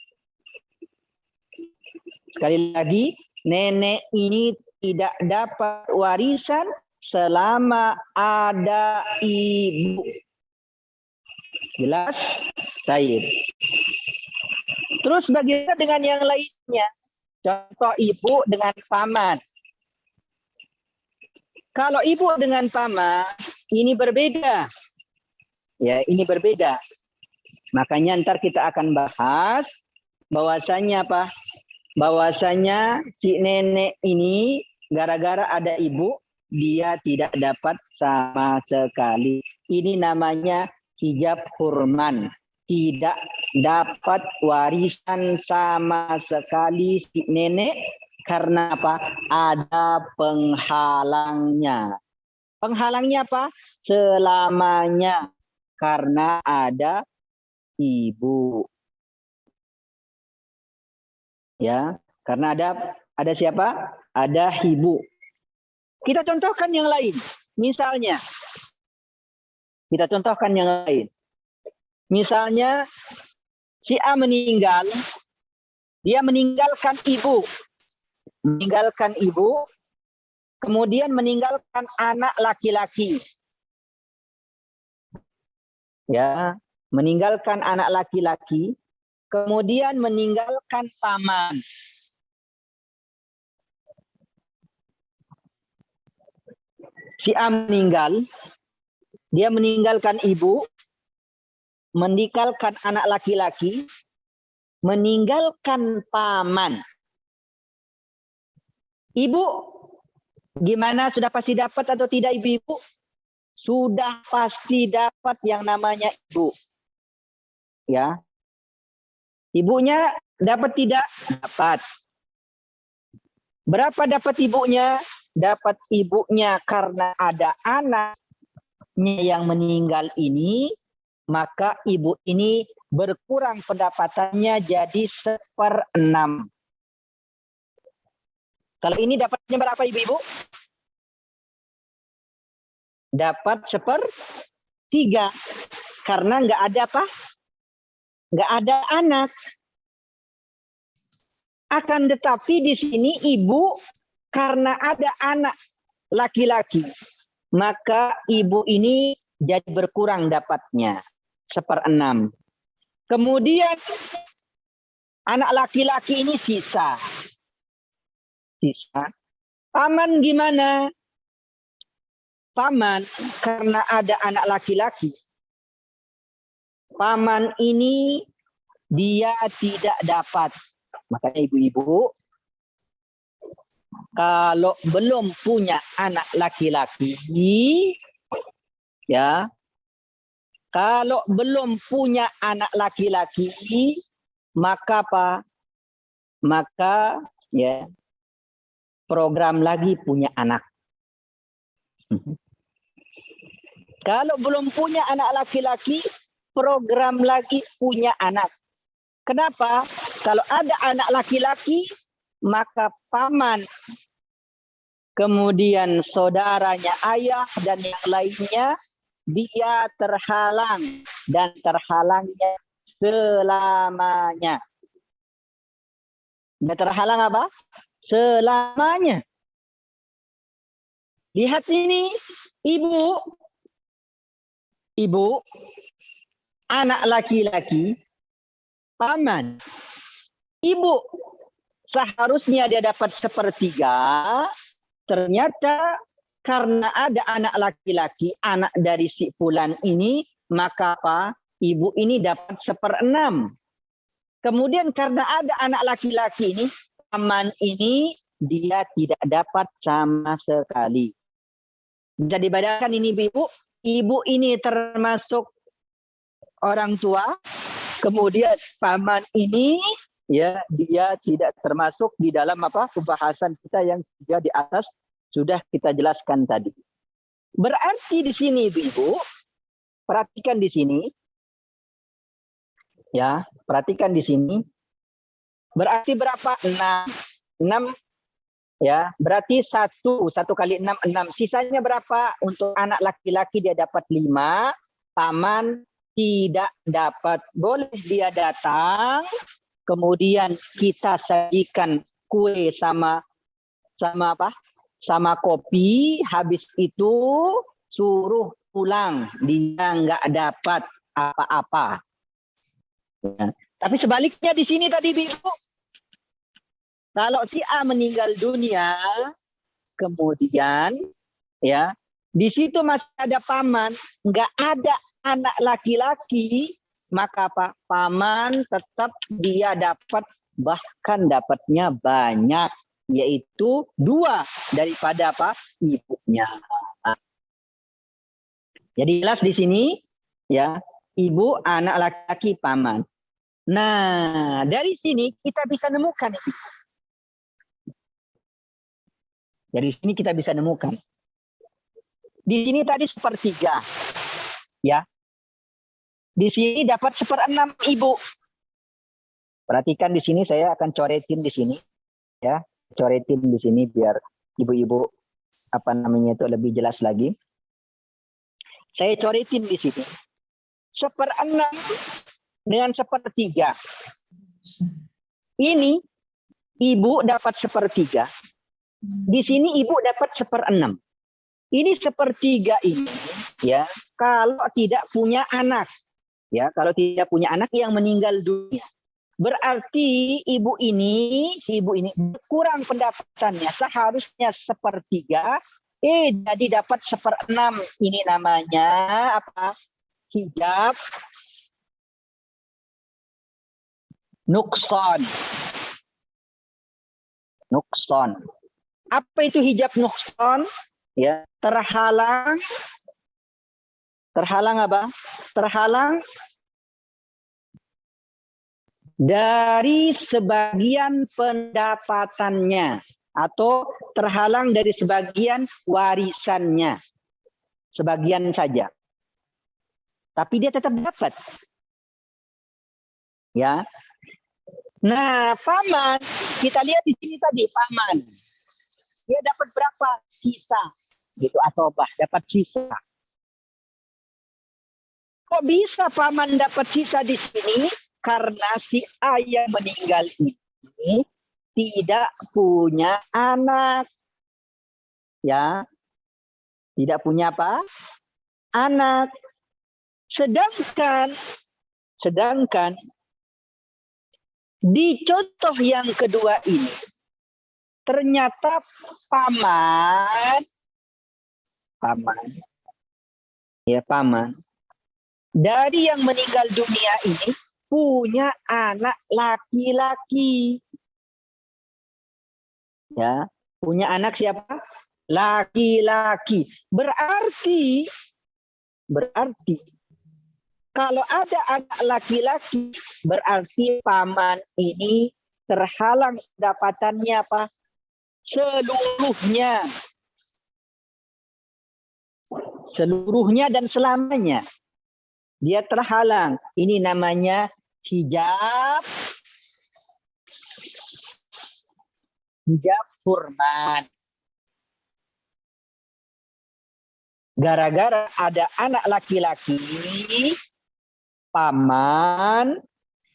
Sekali lagi, nenek ini tidak dapat warisan selama ada ibu. Jelas? Baik. Terus bagaimana dengan yang lainnya? Contoh ibu dengan paman. Kalau ibu dengan paman, ini berbeda. Ya, ini berbeda. Makanya ntar kita akan bahas bahwasanya apa? Bahwasanya si nenek ini gara-gara ada ibu, dia tidak dapat sama sekali. Ini namanya hijab hurman. Tidak dapat warisan sama sekali si nenek. Karena apa? Ada penghalangnya. Penghalangnya apa? Selamanya. Karena ada ibu. Ya, karena ada siapa? Ada ibu. Kita contohkan yang lain. Misalnya, kita contohkan yang lain. Misalnya, si A meninggal, dia meninggalkan ibu. Meninggalkan ibu, kemudian meninggalkan anak laki-laki. Ya, meninggalkan anak laki-laki, kemudian meninggalkan paman. Si A meninggal, dia meninggalkan ibu, meninggalkan anak laki-laki, meninggalkan paman. Ibu, gimana? Sudah pasti dapat atau tidak ibu-ibu? Sudah pasti dapat yang namanya ibu. Ya. Ibunya dapat tidak? Dapat. Berapa dapat ibunya? Dapat ibunya karena ada anaknya yang meninggal ini, maka ibu ini berkurang pendapatannya jadi 1/6. Kalau ini dapatnya berapa ibu-ibu? Dapat 1/3. Karena nggak ada apa? Nggak ada anak. Akan tetapi di sini ibu karena ada anak laki-laki, maka ibu ini jadi berkurang dapatnya 1/6. Kemudian anak laki-laki ini sisa. Paman gimana? Paman karena ada anak laki-laki, paman ini dia tidak dapat. Makanya ibu-ibu, kalau belum punya anak laki-laki, ya, kalau belum punya anak laki-laki, maka apa? Maka ya, program lagi punya anak. Kalau belum punya anak laki-laki, program lagi punya anak. Kenapa? Kalau ada anak laki-laki, maka paman, kemudian saudaranya ayah dan yang lainnya, dia terhalang dan terhalangnya selamanya. Dia terhalang apa? Selamanya. Lihat ini, ibu, anak laki-laki, paman. Ibu seharusnya dia dapat 1/3, ternyata karena ada anak laki-laki, anak dari si fulan ini, maka apa? Ibu ini dapat 1/6. Kemudian karena ada anak laki-laki ini, paman ini dia tidak dapat sama sekali. Bisa dibayangkan ini ibu, ibu ini termasuk orang tua, kemudian paman ini ya dia tidak termasuk di dalam apa pembahasan kita yang sudah di atas sudah kita jelaskan tadi. Berarti di sini ibu, perhatikan di sini. Ya, perhatikan di sini. Berarti berapa? 6 ya, berarti 1 kali 6 6. Sisanya berapa? Untuk anak laki-laki dia dapat 5, paman tidak dapat. Boleh dia datang, kemudian kita sajikan kue sama apa? Sama kopi, habis itu suruh pulang, dia nggak dapat apa-apa. Ya. Tapi sebaliknya di sini tadi Ibu, kalau si A meninggal dunia, kemudian ya di situ masih ada paman, nggak ada anak laki-laki, maka Pak paman tetap dia dapat, bahkan dapatnya banyak, yaitu 2 daripada apa ibunya. Jadi jelas di sini ya, ibu, anak laki-laki, paman. Nah, dari sini kita bisa nemukan. Dari sini kita bisa nemukan. Di sini tadi 1/3. Ya. Di sini dapat 1/6 ibu. Perhatikan di sini, saya akan coretin di sini. Ya, coretin di sini biar ibu-ibu apa namanya itu lebih jelas lagi. Saya coretin di sini. 1/6 dengan 1/3. Ini ibu dapat 1/3. Di sini ibu dapat 1/6. Ini 1/3 ini ya, kalau tidak punya anak. Ya, kalau tidak punya anak yang meninggal dunia. Berarti ibu ini kurang pendapatannya, seharusnya 1/3, jadi dapat 1/6. Ini namanya apa? Hijab nukson. Nukson. Apa itu hijab nukson? Ya, terhalang apa? Terhalang dari sebagian pendapatannya atau terhalang dari sebagian warisannya. Sebagian saja. Tapi dia tetap dapat. Ya. Nah, paman, kita lihat di sini tadi paman. Dia dapat berapa? Sisa. Gitu, atobah, dapat sisa. Kok bisa paman dapat sisa di sini? Karena si ayah meninggal ini tidak punya anak. Ya. Tidak punya apa? Anak. Sedangkan di contoh yang kedua ini ternyata paman dari yang meninggal dunia ini punya anak laki-laki. Ya, punya anak siapa? Laki-laki. Berarti kalau ada anak laki-laki, berarti paman ini terhalang pendapatannya apa? Seluruhnya dan selamanya. Dia terhalang. Ini namanya hijab hurman. Gara-gara ada anak laki-laki, paman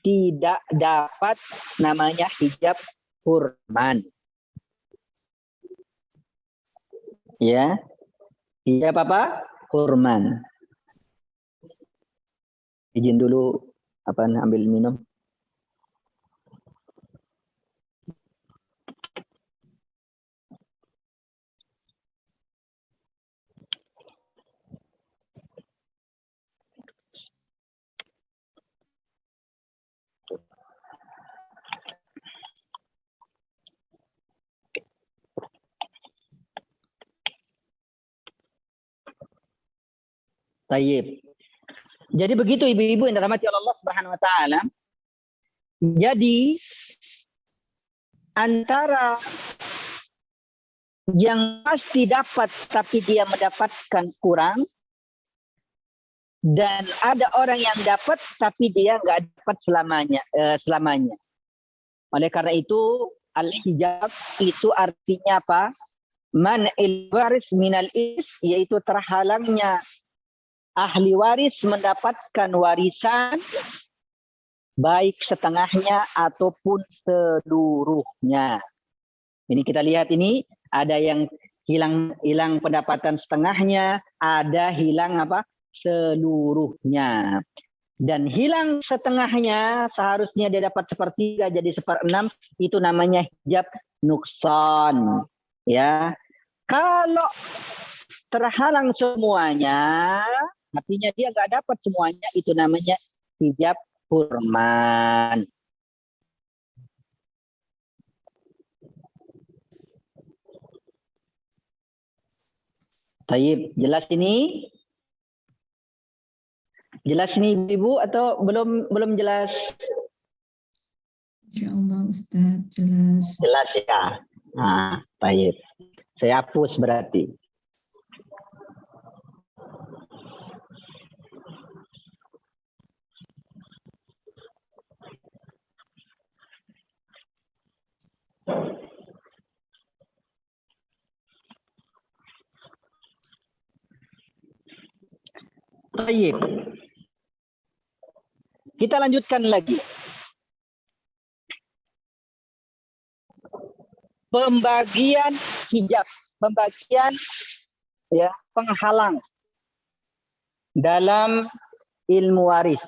tidak dapat namanya hijab hurman. Ya, hijab apa? Hurman. Izin dulu ambil minum. Tayyib. Jadi begitu ibu-ibu yang dirahmati oleh Allah Subhanahu wa taala. Jadi antara yang pasti dapat tapi dia mendapatkan kurang, dan ada orang yang dapat tapi dia nggak dapat selamanya. Oleh karena itu al-hijab itu artinya apa? Man'il waris minal is, yaitu terhalangnya ahli waris mendapatkan warisan baik setengahnya ataupun seluruhnya. Ini kita lihat ini ada yang hilang pendapatan setengahnya, ada hilang apa? Seluruhnya. Dan hilang setengahnya seharusnya dia dapat sepertiga jadi 1/6, itu namanya hijab nuksan. Ya. Kalau terhalang semuanya, artinya dia nggak dapat semuanya, itu namanya hijab hurman. Tayyib, jelas ini? Jelas ini Ibu atau belum jelas? Insyaallah Ustaz, jelas. Jelas ya. Nah, tayyib. Saya hapus berarti. Tayyib. Kita lanjutkan lagi. Pembagian hijab, pembagian ya penghalang dalam ilmu waris.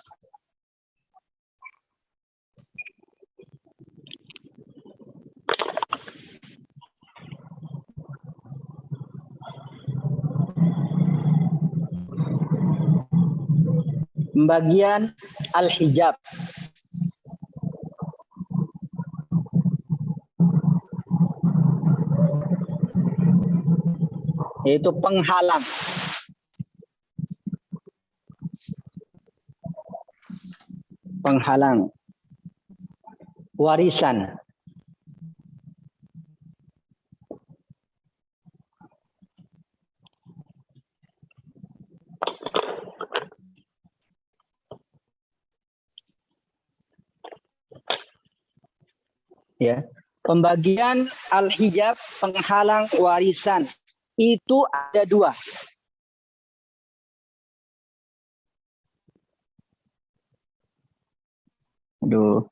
Pembagian al-hijab. Yaitu penghalang. Penghalang warisan. Ya, pembagian al-hijab, penghalang warisan, itu ada 2. Aduh.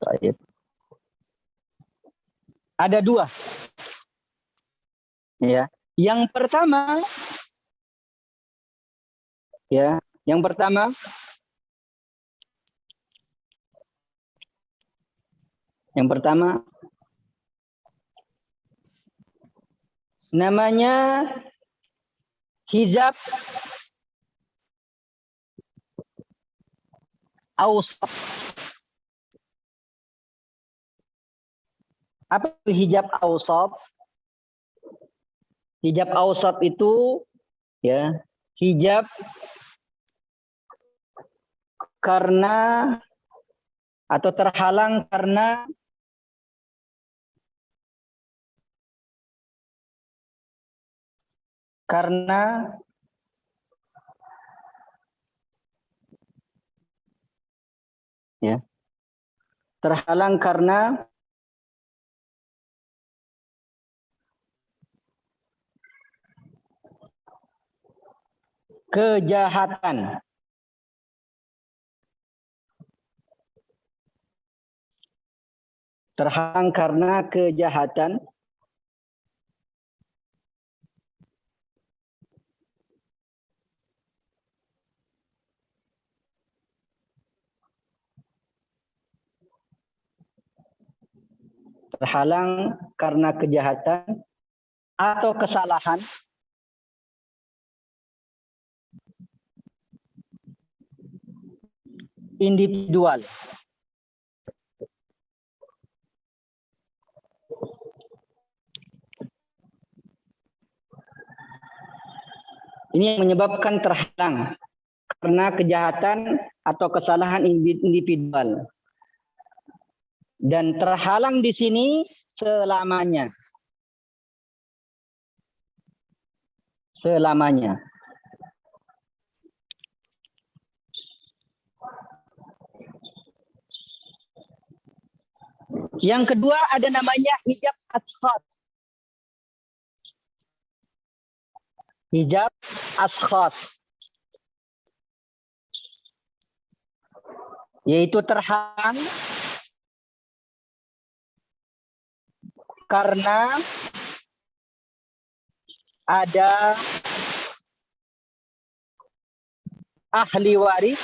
Baik. Ada 2. Ya, yang pertama namanya hijab awsat. Apa itu hijab awsat? Hijab awsat itu ya hijab karena atau terhalang karena ya terhalang karena kejahatan. Terhalang karena kejahatan. Terhalang karena kejahatan atau kesalahan individual. Ini yang menyebabkan terhalang karena kejahatan atau kesalahan individual. Dan terhalang di sini selamanya. Selamanya. Yang kedua ada namanya hijab ashkhas. Hijab ashkhas. Yaitu terhalang karena ada ahli waris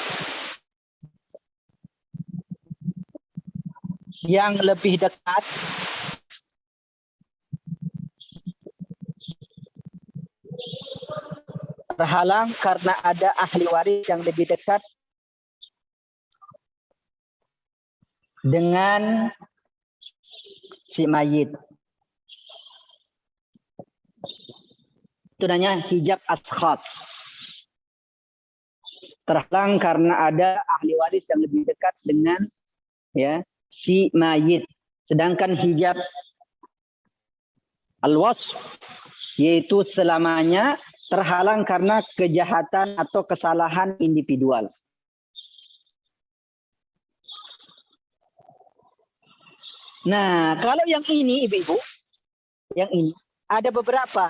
yang lebih dekat terhalang karena ada ahli waris yang lebih dekat dengan si mayit. Itu namanya hijab ashkhas. Terhalang karena ada ahli waris yang lebih dekat dengan si mayit. Sedangkan hijab al-wasf yaitu selamanya terhalang karena kejahatan atau kesalahan individual. Nah, kalau yang ini ibu-ibu, yang ini ada beberapa.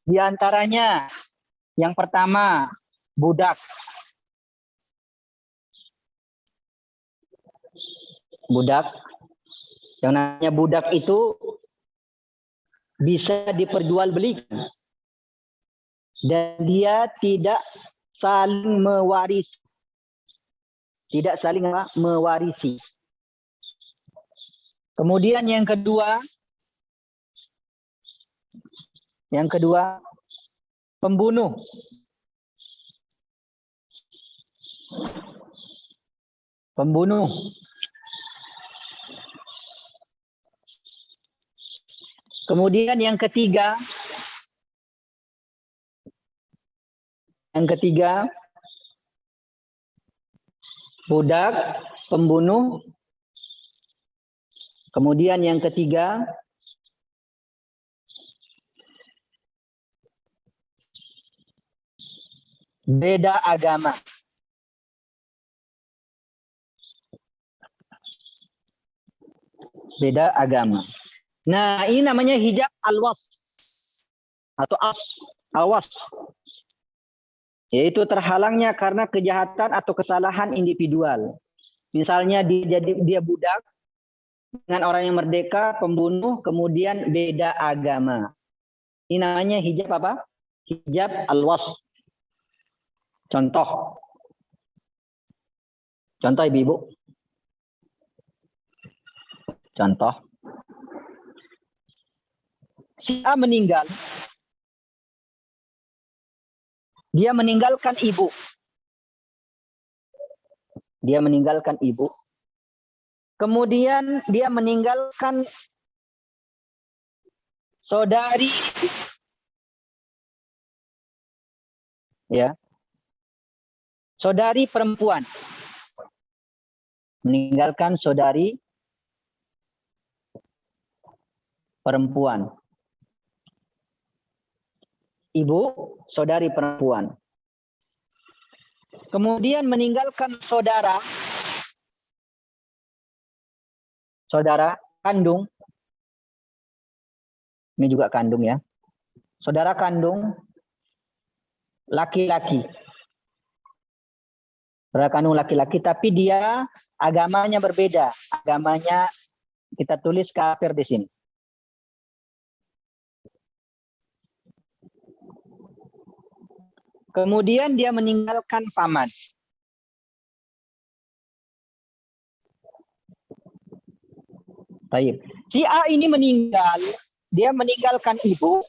Di antaranya yang pertama budak. Budak. Yang namanya budak itu bisa diperjualbelikan. Dan dia tidak saling mewarisi. Tidak saling mewarisi. Kemudian yang kedua, pembunuh. Pembunuh. Kemudian yang ketiga, budak, pembunuh. Kemudian yang ketiga, beda agama. Beda agama. Nah, ini namanya hijab al-wasf atau al-wasf. Yaitu terhalangnya karena kejahatan atau kesalahan individual. Misalnya dia budak dengan orang yang merdeka, pembunuh, kemudian beda agama. Ini namanya hijab apa? Hijab al-wasf. Contoh ibu-ibu. Contoh. Si A meninggal. Dia meninggalkan ibu. Kemudian dia meninggalkan saudari. Ya. Saudari perempuan. Meninggalkan saudari perempuan. Ibu, saudari perempuan. Kemudian meninggalkan saudara kandung. Ini juga kandung ya. Saudara kandung laki-laki. Saudara kandung laki-laki, tapi dia agamanya berbeda. Agamanya kita tulis kafir di sini. Kemudian dia meninggalkan paman. Baik. Si A ini meninggal, dia meninggalkan ibu.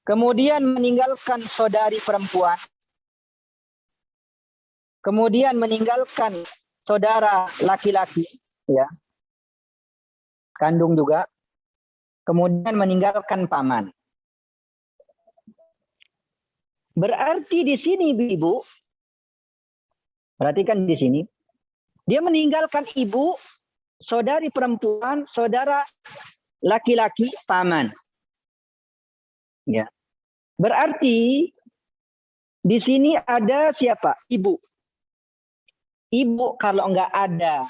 Kemudian meninggalkan saudari perempuan. Kemudian meninggalkan saudara laki-laki, ya. Kandung juga. Kemudian meninggalkan paman. Berarti di sini ibu, perhatikan di sini, dia meninggalkan ibu, saudari perempuan, saudara laki-laki, paman. Ya. Berarti di sini ada siapa? Ibu. Ibu kalau nggak ada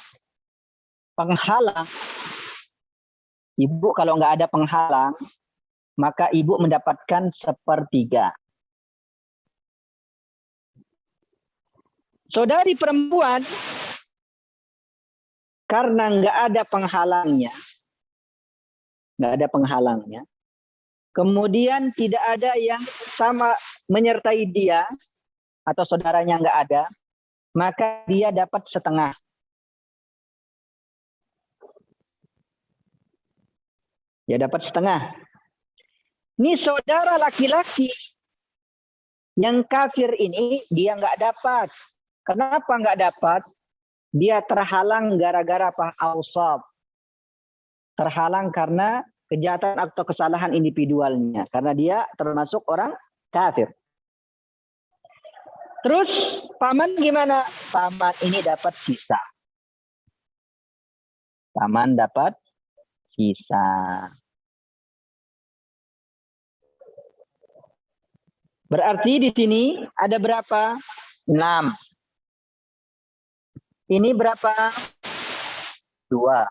penghalang, maka ibu mendapatkan 1/3. Saudari perempuan, karena nggak ada penghalangnya, kemudian tidak ada yang sama menyertai dia, atau saudaranya nggak ada, maka dia dapat 1/2. Dia dapat 1/2. Ini saudara laki-laki yang kafir ini dia nggak dapat. Kenapa nggak dapat? Dia terhalang gara-gara apa? Ausab. Terhalang karena kejahatan atau kesalahan individualnya. Karena dia termasuk orang kafir. Terus paman gimana? Paman ini dapat sisa. Paman dapat sisa. Berarti di sini ada berapa? 6. Ini berapa? 2.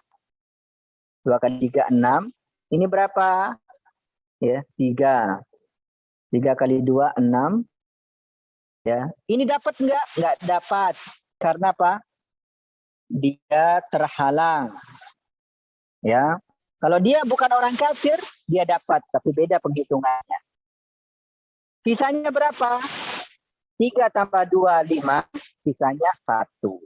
2 kali 3, 6. Ini berapa? Ya, 3. 3 kali 2, 6. Ya. Ini dapat enggak? Enggak dapat. Karena apa? Dia terhalang. Ya. Kalau dia bukan orang kafir, dia dapat, tapi beda penghitungannya. Sisanya berapa? 3 tambah 2, 5. Sisanya 1.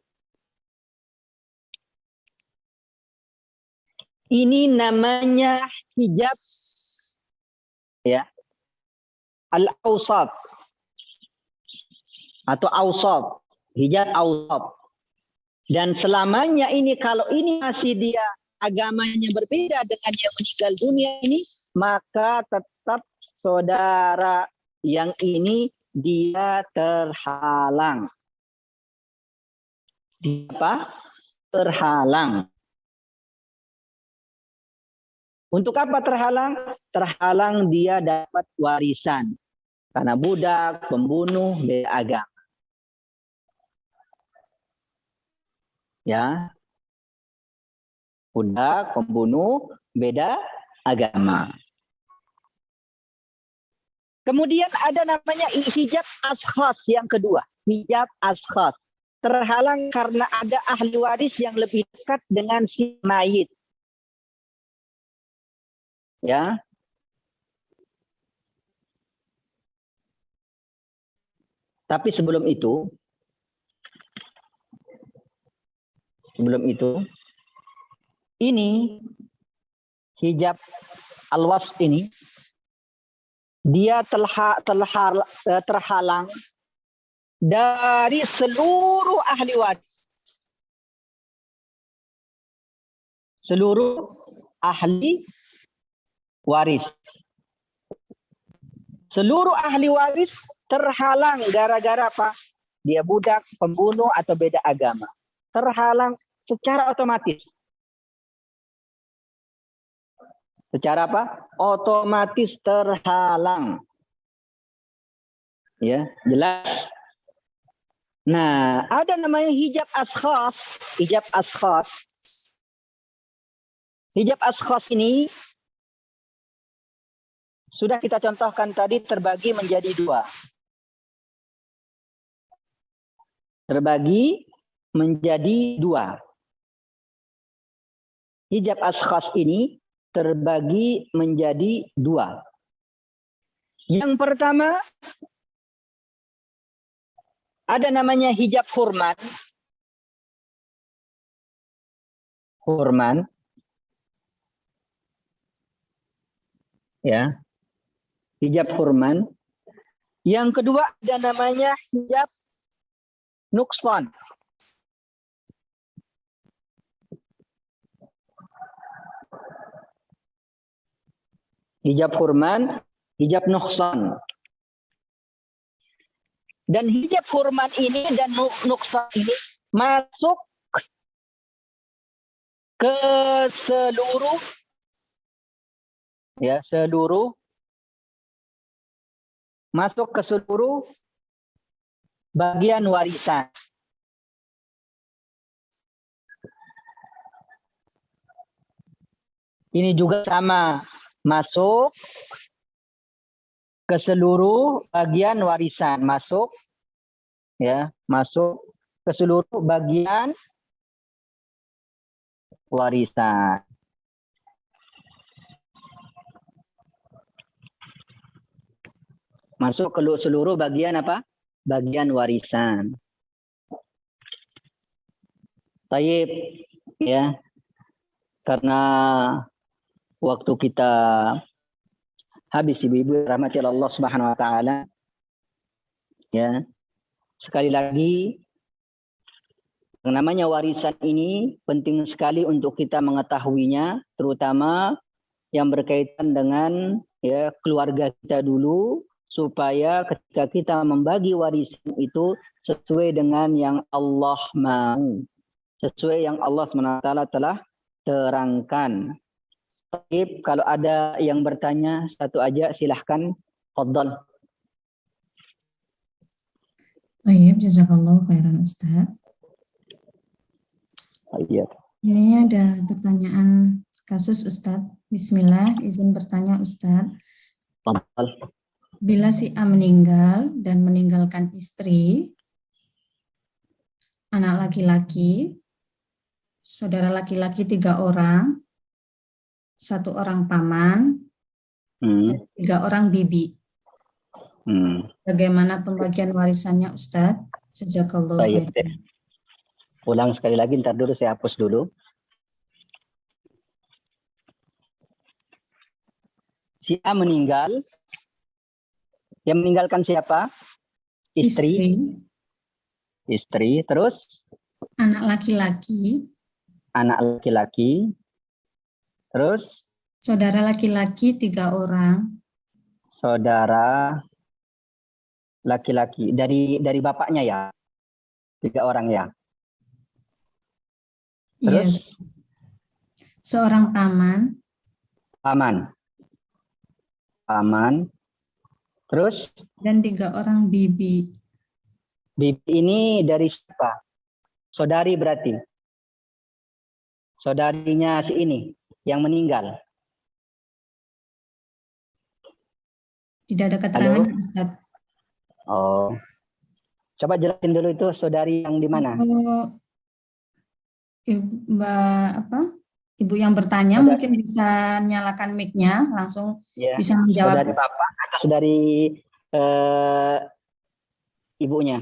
Ini namanya hijab, ya, al-awsat atau awsat, hijab awsat. Dan selamanya ini, kalau ini masih dia agamanya berbeda dengan yang meninggal dunia ini, maka tetap saudara yang ini dia terhalang. Dia apa? Terhalang. Untuk apa terhalang? Terhalang dia dapat warisan. Karena budak, pembunuh, beda agama. Ya. Budak, pembunuh, beda agama. Kemudian ada namanya hijab ashkhas yang kedua. Hijab ashkhas. Terhalang karena ada ahli waris yang lebih dekat dengan si mayit. Ya. Tapi sebelum itu, ini hijab alwas ini dia terhalang dari seluruh ahli waris. Seluruh ahli waris. Seluruh ahli waris terhalang gara-gara apa? Dia budak, pembunuh, atau beda agama. Terhalang secara otomatis. Secara apa? Otomatis terhalang. Ya, jelas. Nah, ada namanya hijab ashkhas. Hijab ashkhas. Hijab ashkhas ini sudah kita contohkan tadi, terbagi menjadi 2. Terbagi menjadi 2. Hijab ashkhas ini terbagi menjadi 2. Yang pertama, ada namanya hijab hurman. Hurman. Ya. Hijab hurman. Yang kedua ada namanya hijab nuksan. Hijab hurman, hijab nuksan. Dan hijab hurmat ini dan nuksan ini masuk ke seluruh bagian warisan. Ini juga sama, masuk ke seluruh bagian warisan, masuk ke seluruh bagian warisan. Masuk ke seluruh bagian apa? Bagian warisan. Taib, ya. Karena waktu kita habis, ibu-ibu rahmati Allah Subhanahu wa taala. Ya. Sekali lagi, yang namanya warisan ini penting sekali untuk kita mengetahuinya, terutama yang berkaitan dengan keluarga kita dulu, supaya ketika kita membagi warisan itu sesuai dengan yang Allah mau, sesuai yang Allah SWT telah terangkan. Baik, kalau ada yang bertanya satu aja silahkan. Fadhal. Baik, jazakallahu khairan Ustaz. Iya. Ini ada pertanyaan kasus Ustaz. Bismillah, izin bertanya Ustaz. Fadhal. Bila si A meninggal dan meninggalkan istri, anak laki-laki, saudara laki-laki 3 orang, 1 orang paman, dan 3 orang bibi. Bagaimana pembagian warisannya Ustaz? Jazakallahu khairan. Ulang sekali lagi, ntar dulu saya hapus dulu. Si A meninggal. Yang meninggalkan siapa? Istri. Terus? Anak laki-laki. Terus? Saudara laki-laki 3 orang. Saudara laki-laki dari bapaknya ya? 3 orang ya? Terus? Yes. Seorang paman. Terus? Dan 3 orang bibi. Bibi ini dari siapa? Saudari berarti? Saudarinya si ini yang meninggal? Tidak ada keterangan Ustaz. Oh. Coba jelasin dulu itu saudari yang di mana? Ibu yang bertanya saudari, mungkin bisa nyalakan mic-nya langsung bisa menjawab. Saudari bapak atau saudari ibunya?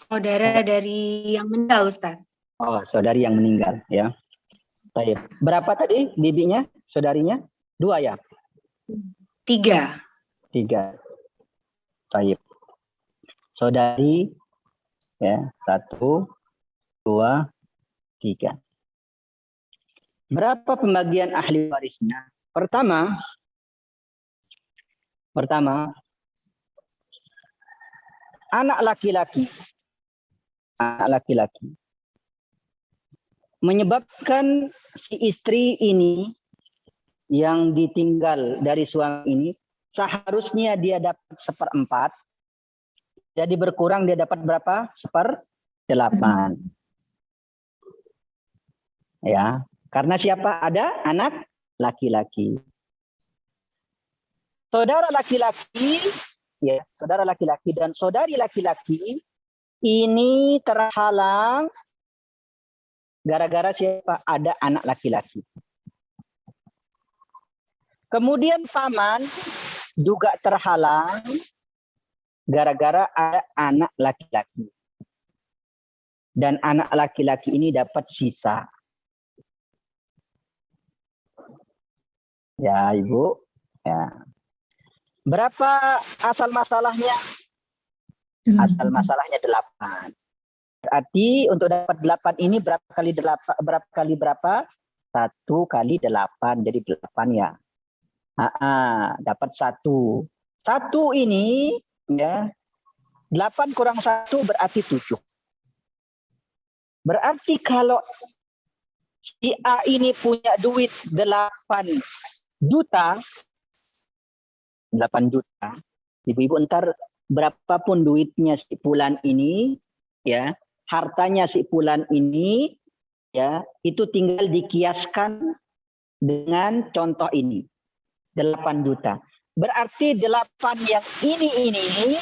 Saudara dari yang meninggal Ustaz. Oh, saudari yang meninggal ya. Baik. Berapa tadi bibinya, saudarinya? 2 ya? 3. Baik. Saudari ya, 1, 2, 3. Berapa pembagian ahli warisnya? Pertama, anak laki-laki menyebabkan si istri ini yang ditinggal dari suami ini seharusnya dia dapat 1/4. Jadi berkurang dia dapat berapa? 1/8. Ya, karena siapa? Ada anak laki-laki. Saudara laki-laki dan saudari laki-laki ini terhalang gara-gara siapa? Ada anak laki-laki. Kemudian paman juga terhalang gara-gara ada anak laki-laki. Dan anak laki-laki ini dapat sisa. Ya, Ibu. Ya. Berapa asal masalahnya? Asal masalahnya 8. Berarti untuk dapat 8 ini berapa kali 8? 1 kali 8, jadi 8 ya. Dapat 1. 1 ini ya 8 kurang 1 berarti 7. Berarti kalau si A ini punya duit 8 juta, ibu-ibu ntar berapapun duitnya si Fulan ini, ya, hartanya si Fulan ini, ya, itu tinggal dikiaskan dengan contoh ini, 8 juta. Berarti 8 yang ini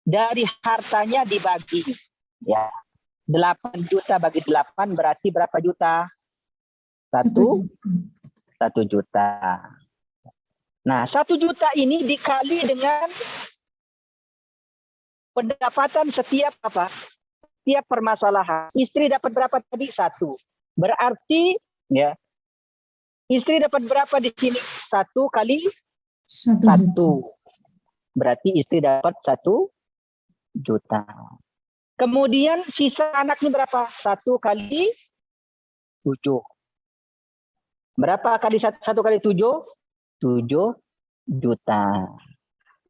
dari hartanya dibagi, ya. 8 juta bagi 8 berarti berapa juta? 1 juta. Nah, 1 juta ini dikali dengan pendapatan setiap apa? Setiap permasalahan. Istri dapat berapa tadi? 1. Berarti ya, istri dapat berapa di sini? 1 kali 1. Berarti istri dapat 1 juta. Kemudian sisa anaknya berapa? 1 kali 7. Berapa kali 1 kali 7? 7 juta.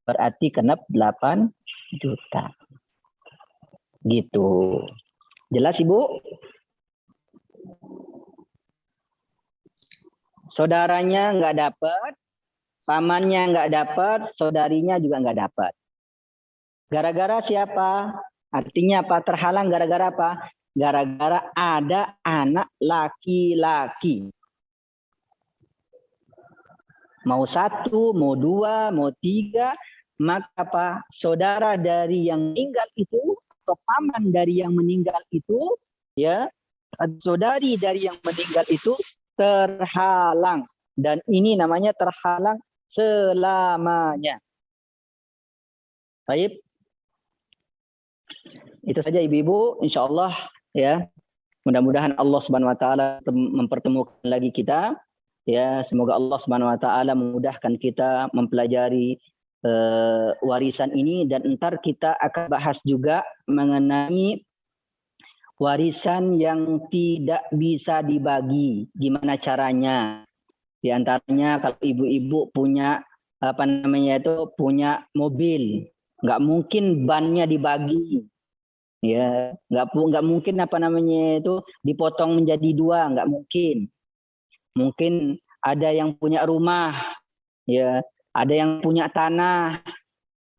Berarti genap 8 juta. Gitu. Jelas, Ibu? Saudaranya nggak dapat, pamannya nggak dapat, saudarinya juga nggak dapat. Gara-gara siapa? Artinya apa? Terhalang gara-gara apa? Gara-gara ada anak laki-laki. Mau 1, mau 2, mau 3, maka apa? Saudara dari yang meninggal itu atau paman dari yang meninggal itu, ya, saudari dari yang meninggal itu terhalang, dan ini namanya terhalang selamanya. Baik. Itu saja ibu-ibu, insyaallah ya. Mudah-mudahan Allah Subhanahu wa taala mempertemukan lagi kita. Ya, semoga Allah Subhanahu wa taala memudahkan kita mempelajari warisan ini, dan entar kita akan bahas juga mengenai warisan yang tidak bisa dibagi. Gimana caranya? Di antaranya kalau ibu-ibu punya punya mobil, nggak mungkin bannya dibagi. Ya, nggak mungkin dipotong menjadi 2, nggak mungkin. Mungkin ada yang punya rumah, ya, ada yang punya tanah,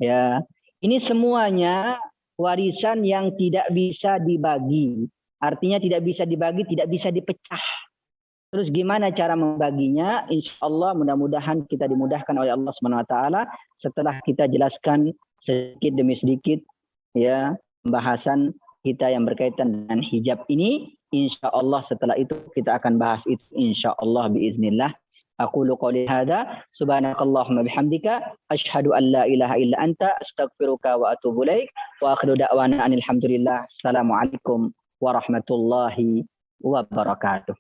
ya. Ini semuanya warisan yang tidak bisa dibagi. Artinya tidak bisa dibagi, tidak bisa dipecah. Terus gimana cara membaginya? Insya Allah mudah-mudahan kita dimudahkan oleh Allah Subhanahu wa taala setelah kita jelaskan sedikit demi sedikit, ya, pembahasan kita yang berkaitan dengan hijab ini. Insya Allah setelah itu kita akan bahas itu insya Allah biiznillah. Aqulu qouli hadza subhanakallahumma bihamdika asyhadu an la ilaha illa anta astaghfiruka wa atubu ilaik wa akhiru da'wana alhamdulillah. Assalamualaikum warahmatullahi wabarakatuh.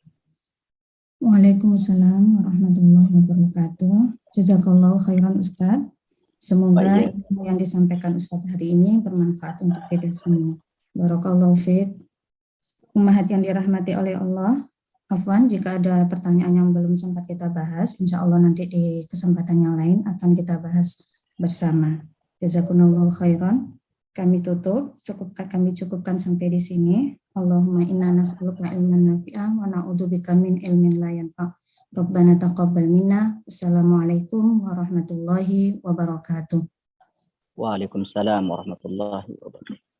Waalaikumsalam warahmatullahi wabarakatuh. Jazakallahu khairan Ustaz. Semoga ilmu yang disampaikan Ustaz hari ini bermanfaat untuk kita semua. Barakallahu fiik. Ummahat yang dirahmati oleh Allah. Afwan, jika ada pertanyaan yang belum sempat kita bahas, insya Allah nanti di kesempatan yang lain akan kita bahas bersama. Jazakumullahu khairan. Kami cukupkan sampai di sini. Allahumma inna nas'aluka ilman nafi'a wa na'udzubika min ilmin la yanfa'. Rabbana taqabbal minna. Assalamualaikum warahmatullahi wabarakatuh. Waalaikumsalam warahmatullahi wabarakatuh.